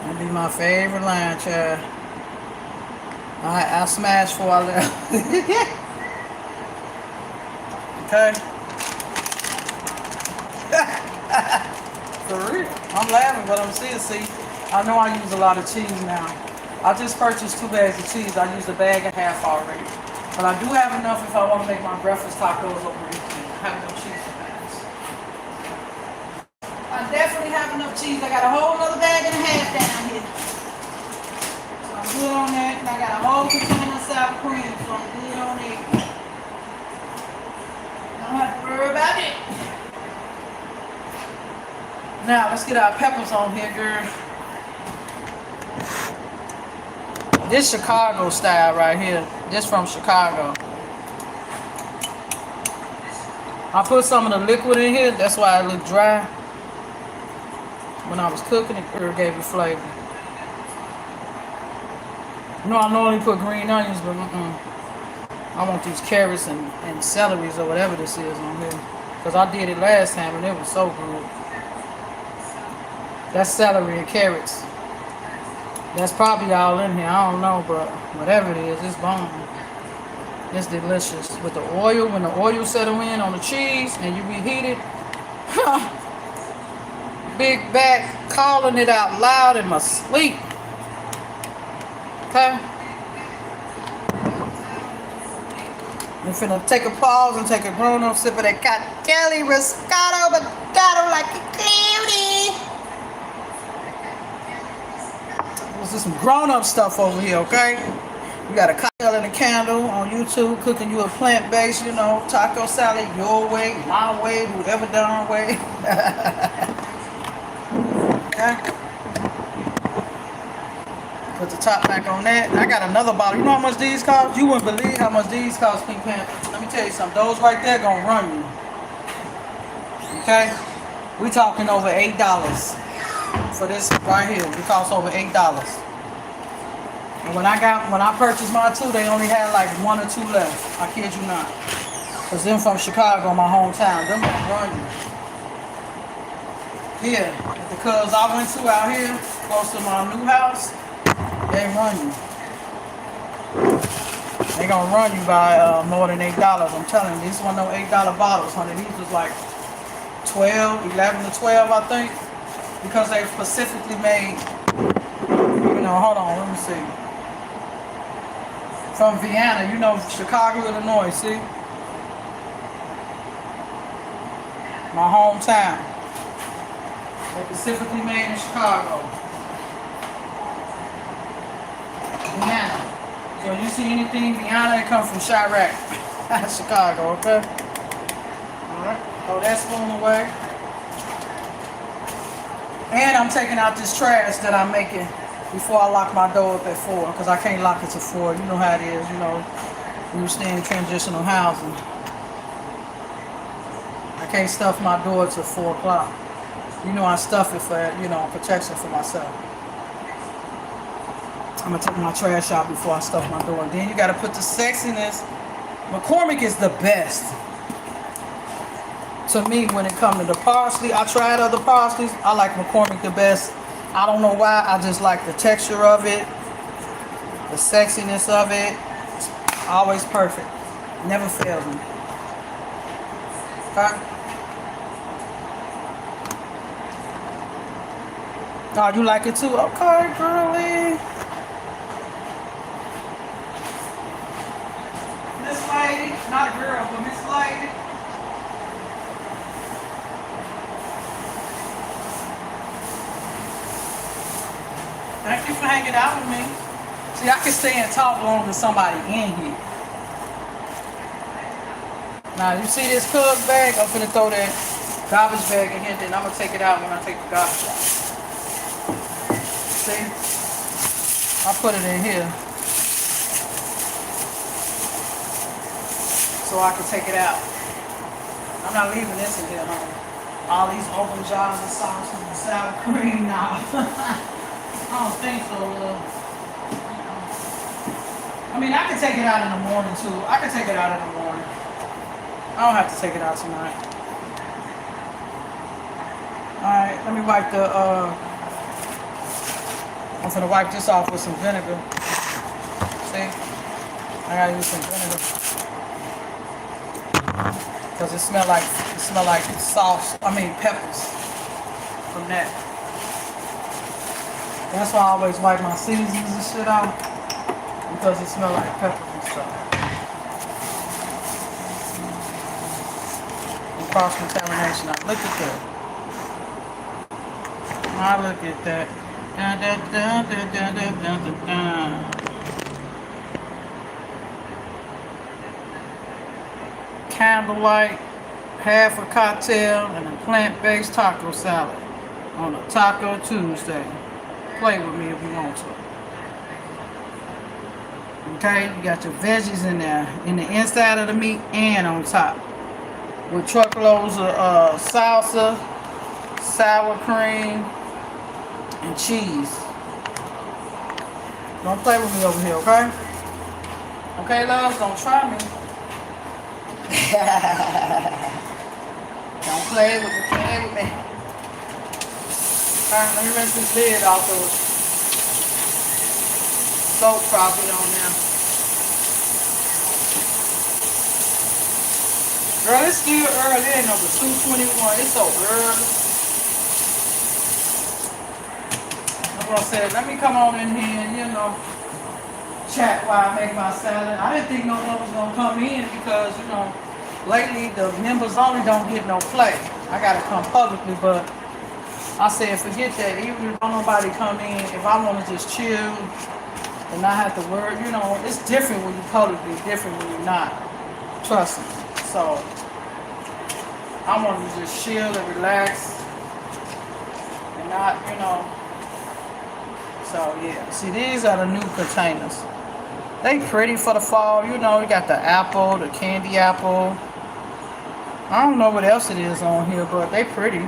That'd be my favorite line, child. I smashed before I left. Okay? For real. I'm laughing, but I'm serious. See, I know I use a lot of cheese now. I just purchased 2 bags of cheese. I used a bag and a half already. But I do have enough if I want to make my breakfast tacos over the weekend. I have enough cheese for that. I definitely have enough cheese. I got a whole other bag and a half down here. So I'm good on that. And I got a whole container of sour cream, so I'm good on it. Don't have to worry about it. Now, let's get our peppers on here, girl. This Chicago style right here. This from Chicago. I put some of the liquid in here. That's why it looked dry. When I was cooking it, it gave it flavor. You know, I normally put green onions, but I want these carrots and celeries or whatever this is on here. Because I did it last time and it was so good. That's celery and carrots. That's probably all in here. I don't know, but whatever it is, it's bomb. It's delicious. With the oil, when the oil settle in on the cheese and you reheat it, big back calling it out loud in my sleep. Okay? I'm finna take a pause and take a grown-up sip of that Catelli Riscato Bagato like a cutie. This is some grown-up stuff over here, okay? You got a cocktail and a candle on YouTube, cooking you a plant-based, taco salad, your way, my way, whoever darn way. Okay? Put the top back on that. I got another bottle. You know how much these cost? You wouldn't believe how much these cost, Pink Panther. Let me tell you something. Those right there gonna run you. Okay? We talking over $8. For this right here, it costs over $8. And when I purchased mine too, they only had like 1 or 2 left. I kid you not. Cause them from Chicago, my hometown, them gonna run you. Here, because I went to out here, close to my new house, they run you. They gonna run you by more than $8. I'm telling you, these one of them $8 bottles, honey. These was like 11 to 12, I think. Because they specifically made, hold on, let me see. From Vienna, Chicago, Illinois, see? My hometown. They specifically made in Chicago. Vienna. So you see anything beyond that come from Chirac, Chicago, okay? Alright. Throw that spoon away. And I'm taking out this trash that I'm making before I lock my door up at 4, because I can't lock it to 4. You know how it is, you know, when you stay in transitional housing. I can't stuff my door till 4 o'clock. You know I stuff it for, you know, protection for myself. I'm gonna take my trash out before I stuff my door. Then you gotta put the sexiness. McCormick is the best to me when it comes to the parsley. I tried other parsleys. I like McCormick the best. I don't know why. I just like the texture of it, the sexiness of it. It's always perfect. Never fails me. Okay. Oh, you like it too? Okay, girly. Miss Lady, not a girl, but Miss Lady. Thank you for hanging out with me. See, I can stay and talk longer than somebody in here. Now, you see this Cubs bag? I'm finna throw that garbage bag in here, then I'm gonna take it out when I take the garbage out. See? I put it in here so I can take it out. I'm not leaving this in here, huh? All these open jars of sauce and sour cream now. I don't think so, I mean, I can take it out in the morning, too. I can take it out in the morning. I don't have to take it out tonight. Alright, let me wipe the, I'm gonna wipe this off with some vinegar. See? I gotta use some vinegar. Because it smell like sauce, peppers from that. That's why I always wipe my seasons and shit out, because it smells like peppers and stuff. And cross contamination. Now look at that. Now look at that. Dun, dun, dun, dun, dun, dun, dun, dun, dun. Candlelight, half a cocktail, and a plant-based taco salad on a Taco Tuesday. Play with me if you want to. Okay, you got your veggies in there, in the inside of the meat and on top, with truckloads of salsa, sour cream, and cheese. Don't play with me over here, okay? Okay, loves, don't try me. Don't play with me. Alright, let me rinse this lid off the soap properly on now. Girl, it's still early. It ain't number 2:21. It's so early. That's what I said. Let me come on in here and, you know, chat while I make my salad. I didn't think no one was going to come in because, you know, lately the members only don't get no play. I got to come publicly, but I said, forget that. Even if nobody come in, if I want to just chill and not have to worry, you know, it's different when you publicly, different when you're not. Trust me. So, I want to just chill and relax and not, you know. So, yeah. See, these are the new containers. They pretty for the fall. You know, you got the apple, the candy apple. I don't know what else it is on here, but they pretty.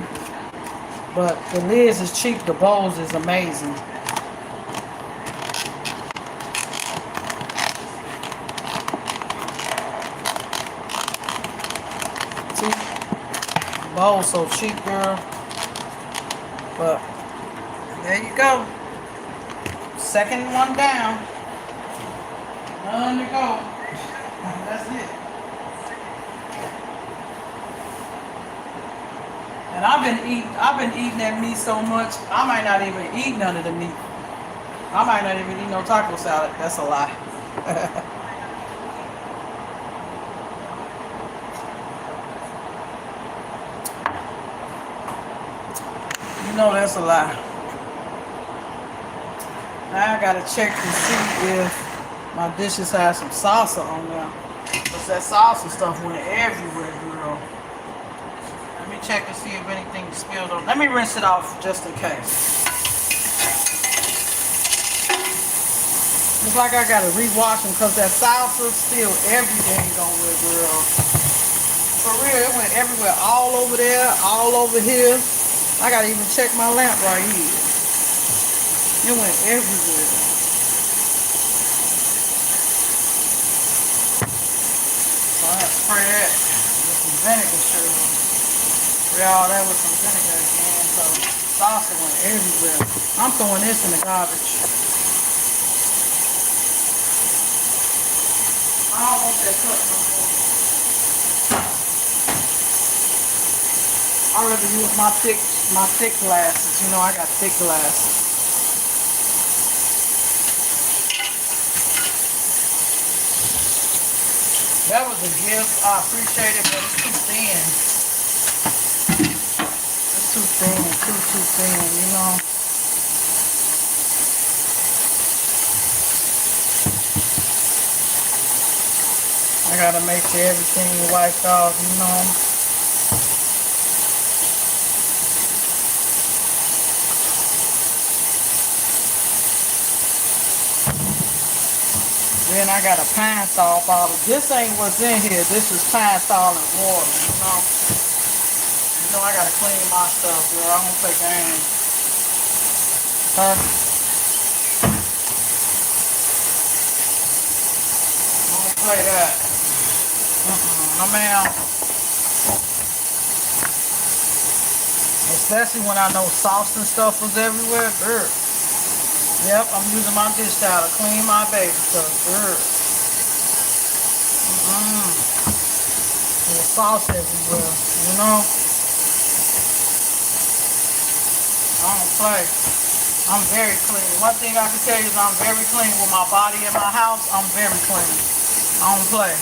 But the lids is cheap. The bowls is amazing. See? The bowl's so cheap, girl. But there you go. Second one down. None to go. That's it. And I've been eating that meat so much, I might not even eat none of the meat. I might not even eat no taco salad. That's a lie. You know that's a lie. Now I gotta check to see if My dishes have some salsa on there. Cause that salsa stuff went everywhere, girl. Let me check and see if anything spilled on. Let me rinse it off just in case. Looks like I gotta rewash them because that salsa still everything on there, girl. For real, it went everywhere. All over there, all over here. I gotta even check my lamp right here. It went everywhere. So I have to spray that with some vinegar, sure. Spray all that with some vinegar again. So salsa went everywhere. I'm throwing this in the garbage. I don't want that cut no more. I'd rather use my thick glasses. You know I got thick glasses. That was a gift. I appreciate it, but it's too thin. It's too thin, too thin, you know. I gotta make sure everything wiped off, you know. Then I got a Pine Sol bottle. This ain't what's in here. This is Pine Sol and water, you know. You know I gotta clean my stuff, girl. I don't play games. Huh? I don't play that. No ma'am. Especially when I know sauce and stuff was everywhere, girl. Yep, I'm using my dish towel to clean my baby stuff, girl. There's sauce everywhere, you know. I don't play. I'm very clean. One thing I can tell you is I'm very clean with my body in my house. I'm very clean. I don't play.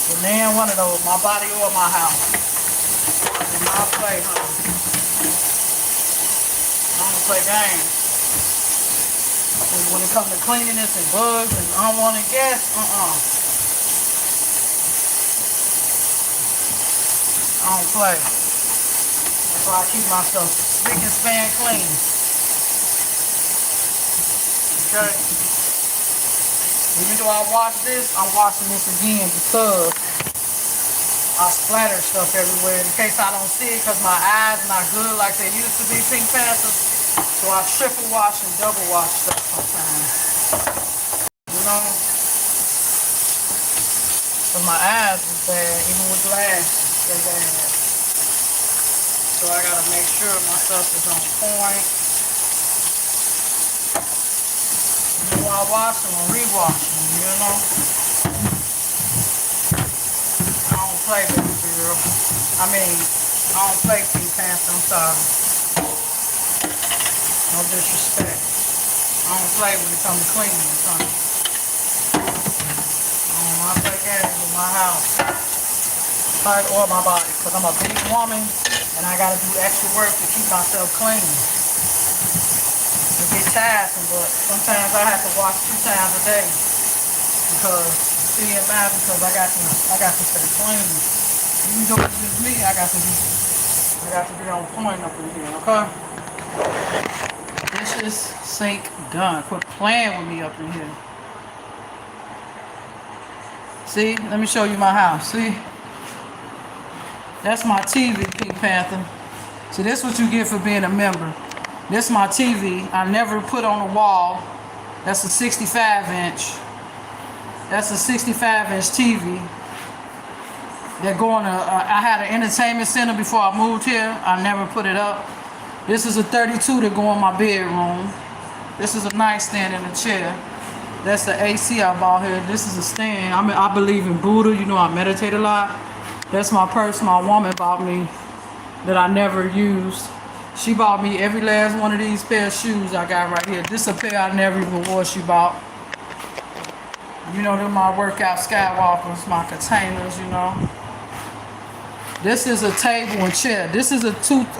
But man, one of those, my body or my house. I do not play, honey. I don't play games. When it comes to cleanliness and bugs and unwanted guests, I don't play. That's why I keep myself spick and span clean. Okay? Even though I wash this, I'm washing this again because I splatter stuff everywhere in case I don't see it because my eyes not good like they used to be, Pink Panthers. So I triple wash and double wash stuff sometimes. You know? Because my eyes is bad, even with glasses, they're bad. So I gotta make sure my stuff is on point. And when I wash them, I rewash them, you know? I don't play, baby girl. I don't play, Pink Panther, I'm sorry. No disrespect. I don't play when it comes to cleaning, honey. I play games with my house. Or my body, because I'm a big woman and I gotta do extra work to keep myself clean. It gets tiresome, but sometimes I have to wash 2 times a day because because I got to stay clean. Even though it's just me, I got to be on point up in here, okay? Dishes, sink, done. Quit playing with me up in here. See, let me show you my house. See, that's my TV, Pink Panther. See, this is what you get for being a member. This is my TV. I never put on the wall. That's a 65-inch. That's a 65-inch TV. They're going to. I had an entertainment center before I moved here. I never put it up. This is a 32 that go in my bedroom. This is a nightstand and a chair. That's the AC I bought here. This is a stand. I believe in Buddha. You know, I meditate a lot. That's my purse my woman bought me that I never used. She bought me every last one of these pair of shoes I got right here. This is a pair I never even wore she bought. You know, they're my workout Skywalkers, my containers, you know. This is a table and chair. This is a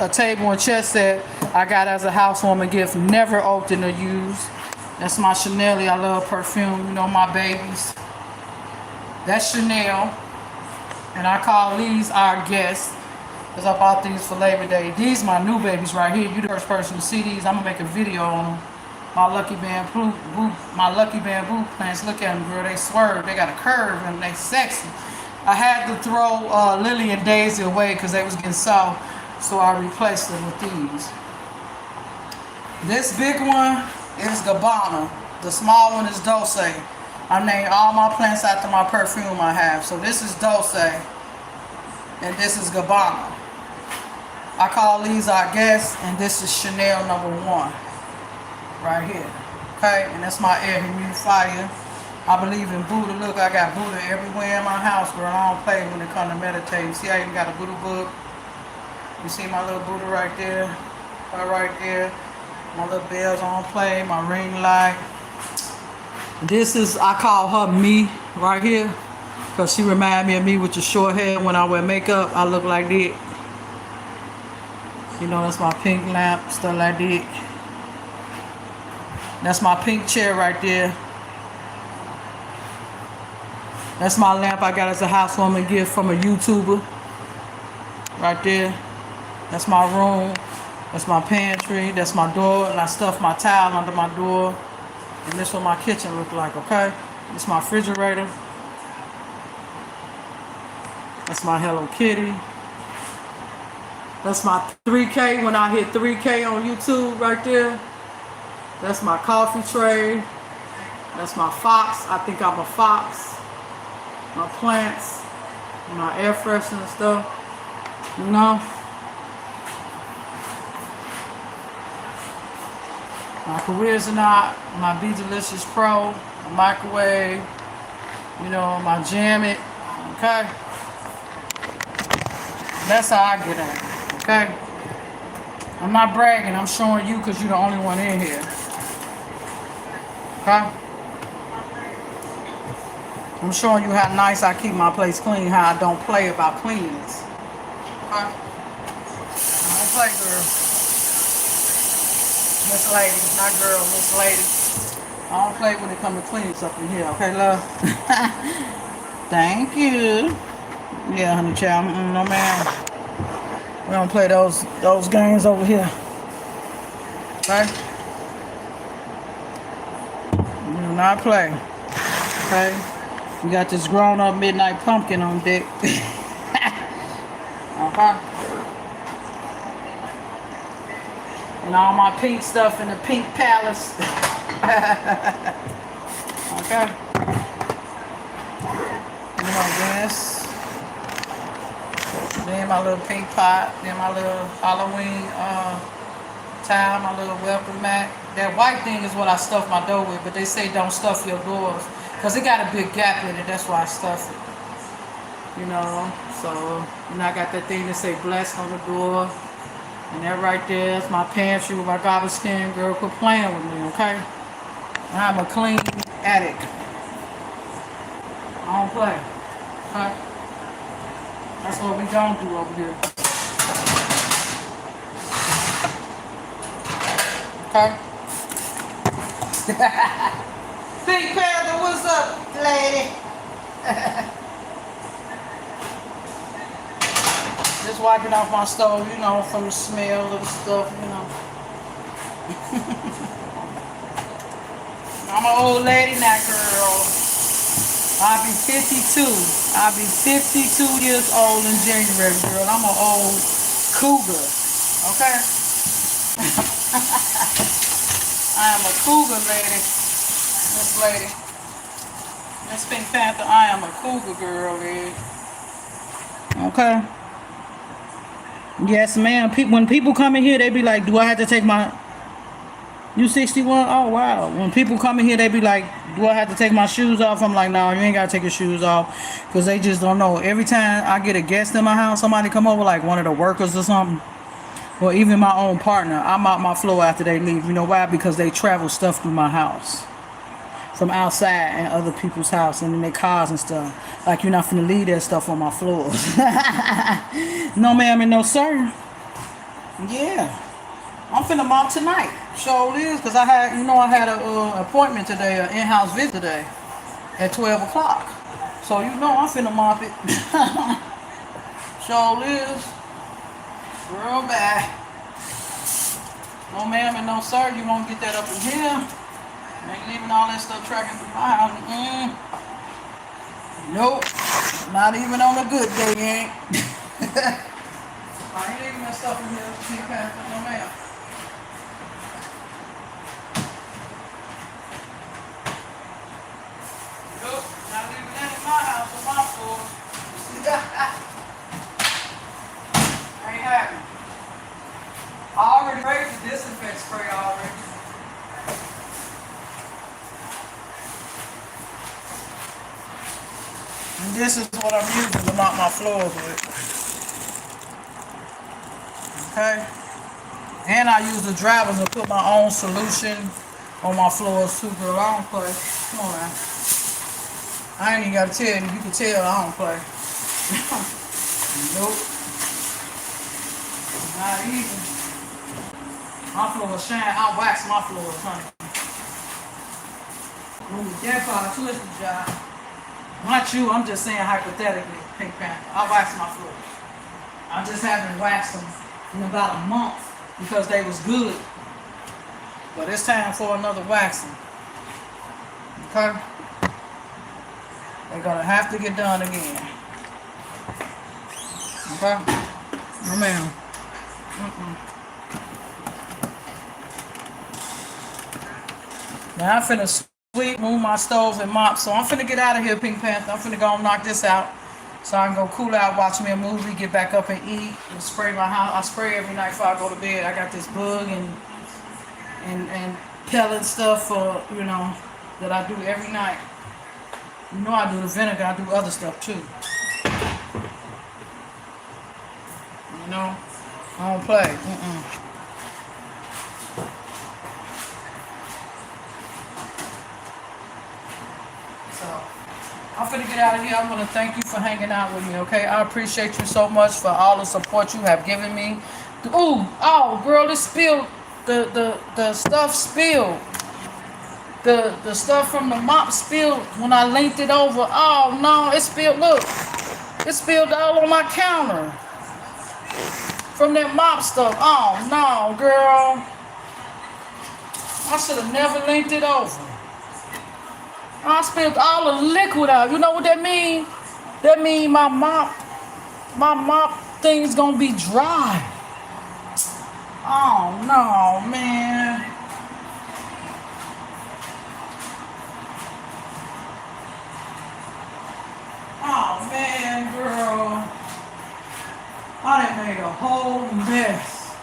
table and chair set I got as a housewarming gift. Never opened or used. That's my Chanel. I love perfume. You know, my babies. That's Chanel. And I call these our guests because I bought these for Labor Day. These my new babies right here. You the first person to see these. I'm gonna make a video on them. My Lucky Bamboo, my Lucky Bamboo plants. Look at them, girl. They swerve. They got a curve and they sexy. I had to throw Lily and Daisy away because they was getting soft, so I replaced them with these. This big one is Gabbana. The small one is Dulce. I named all my plants after my perfume I have. So this is Dulce, and this is Gabbana. I call these our guests, and this is Chanel #1. Right here. Okay, and that's my air humidifier. I believe in Buddha. Look, I got Buddha everywhere in my house, girl. I don't play when it comes to meditating. See, I even got a Buddha book. You see my little Buddha right there? Right there. My little bells on play, my ring light. This is, I call her me right here, because she remind me of me with the short hair. When I wear makeup, I look like that. You know, that's my pink lamp, stuff like that. That's my pink chair right there. That's my lamp I got as a housewarming gift from a YouTuber. Right there. That's my room. That's my pantry. That's my door. And I stuff my towel under my door. And this is what my kitchen look like, okay? This is my refrigerator. That's my Hello Kitty. That's my 3K when I hit 3K on YouTube right there. That's my coffee tray. That's my fox. I think I'm a fox. My plants. My air freshener and stuff. You know? My Charisma, my Be Delicious Pro, my microwave, you know, my Jam It, okay? That's how I get in, okay? I'm not bragging, I'm showing you because you're the only one in here, okay? I'm showing you how nice I keep my place clean, how I don't play about cleanliness, okay? I don't play, girl. Miss Lady, not girl, Miss Lady. I don't play when it comes to cleaning up in here, okay, love? Thank you. Yeah, honey child, no ma'am. We don't play those games over here. Okay? We do not play. Okay? We got this grown-up midnight pumpkin on deck. Okay? And all my pink stuff in the pink palace. Okay. You know this. Then my little pink pot. Then my little Halloween tile. My little welcome mat. That white thing is what I stuff my door with. But they say don't stuff your doors. Because it got a big gap in it. That's why I stuff it. You know. So, you know, I got that thing that say blessed on the door. And that right there is my pantry with my garbage can. Girl, quit playing with me, okay? I'm a clean addict. I don't play. Okay? That's what we don't do over here. Okay? Big Panther, what's up, lady? Just wiping off my stove, you know, from the smell of the stuff, you know. I'm an old lady now, girl. I'll be 52. I'll be 52 years old in January, girl. I'm an old cougar, okay? I am a cougar, lady. This lady. This Pink Panther, I am a cougar, girl, lady. Okay? Yes, ma'am. When people come in here, they be like, do I have to take my... You 61? Oh, wow. When people come in here, they be like, do I have to take my shoes off? I'm like, no, you ain't got to take your shoes off. Because they just don't know. Every time I get a guest in my house, somebody come over, like one of the workers or something, or even my own partner, I mop my floor after they leave. You know why? Because they travel stuff through my house. From outside and other people's house and in their cars and stuff. Like, you're not finna leave that stuff on my floors. No, ma'am, and no, sir. Yeah. I I'm finna mop tonight. Sure is, cause I had, I had a appointment today, an in-house visit today at 12 o'clock. So I'm finna mop it. Sure is. Real bad. No ma'am and no sir, you won't get that up in here. Ain't leaving all that stuff tracking through my house. Nope. Not even on a good day, ain't. I ain't leaving that stuff in here. No ma'am. Nope. Not leaving that in my house on my floor. Ain't happening. I already raised the disinfect spray already. And this is what I'm using to mop my floors with. Okay? And I use the drivers to put my own solution on my floors too, girl. I don't play. Come on now. I ain't even gotta tell you. You can tell I don't play. Nope. Not even. My floors shine. I wax my floors, honey. That part of twisted job. Not you, I'm just saying hypothetically, Pink Panther. I wax my floors. I just haven't waxed them in about a month because they was good. But it's time for another waxing. Okay? They're gonna have to get done again. Okay? No ma'am. Now I'm finna sweep, move my stove and mop. So I'm finna get out of here, Pink Panther. I'm finna go and knock this out. So I can go cool out, watch me a movie, get back up and eat, and spray my house. I spray every night before I go to bed. I got this bug and pellet stuff for, that I do every night. I do the vinegar, I do other stuff too. I don't play. So, I'm finna get out of here. I'm gonna thank you for hanging out with me, okay? I appreciate you so much for all the support you have given me. Oh, girl, it spilled. The stuff spilled. The stuff from the mop spilled when I linked it over. Oh, no, it spilled. Look. It spilled all on my counter. From that mop stuff. Oh, no, girl. I should have never linked it over. I spilled all the liquid out. You know what that means? That means my mop thing's gonna be dry. Oh no, man. Oh man, girl. I done made a whole mess.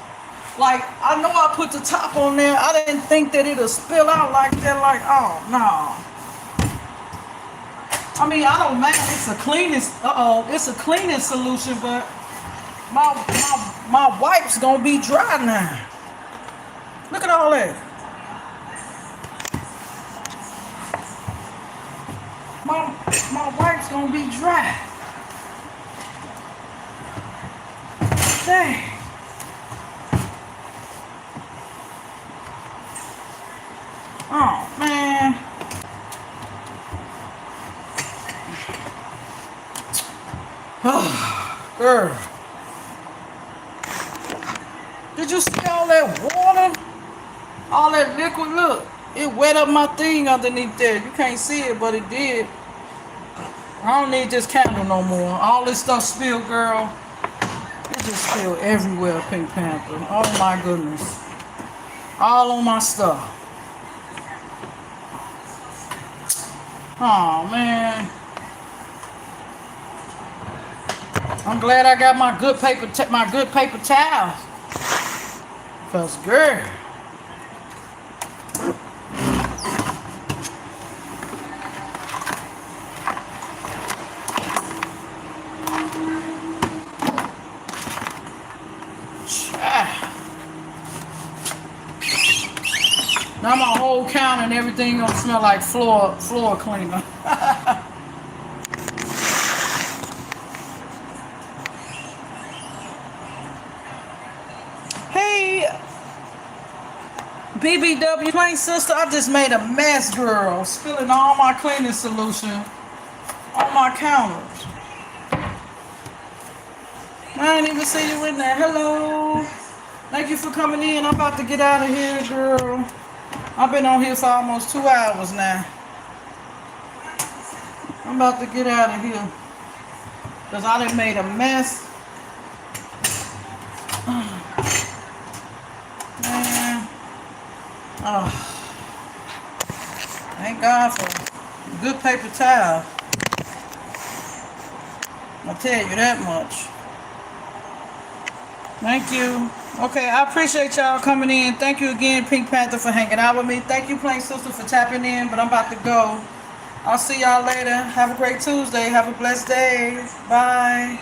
Like, I know I put the top on there. I didn't think that it'll spill out like that. Like, oh no. I mean, I don't mind. It's a cleaning solution, but my wipes gonna be dry now. Look at all that. My wipes gonna be dry. Dang. Oh man. Girl. Did you see all that water? All that liquid, look. It wet up my thing underneath there. You can't see it, but it did. I don't need this candle no more. All this stuff spilled, girl. It just spilled everywhere, Pink Panther. Oh my goodness. All on my stuff. Oh man. I'm glad I got my good paper towels. Cause girl. Now my whole counter and everything gonna smell like floor cleaner. Hey, BBW Plain Sister, I just made a mess, girl. Spilling all my cleaning solution on my counters. I didn't even see you in there. Hello. Thank you for coming in. I'm about to get out of here, girl. I've been on here for almost 2 hours now. I'm about to get out of here. Because I done made a mess. Man. Oh. Thank God for good paper towel. I'll tell you that much. Thank you. Okay, I appreciate y'all coming in. Thank you again, Pink Panther, for hanging out with me. Thank you, Plain Sister, for tapping in, but I'm about to go. I'll see y'all later. Have a great Tuesday. Have a blessed day. Bye.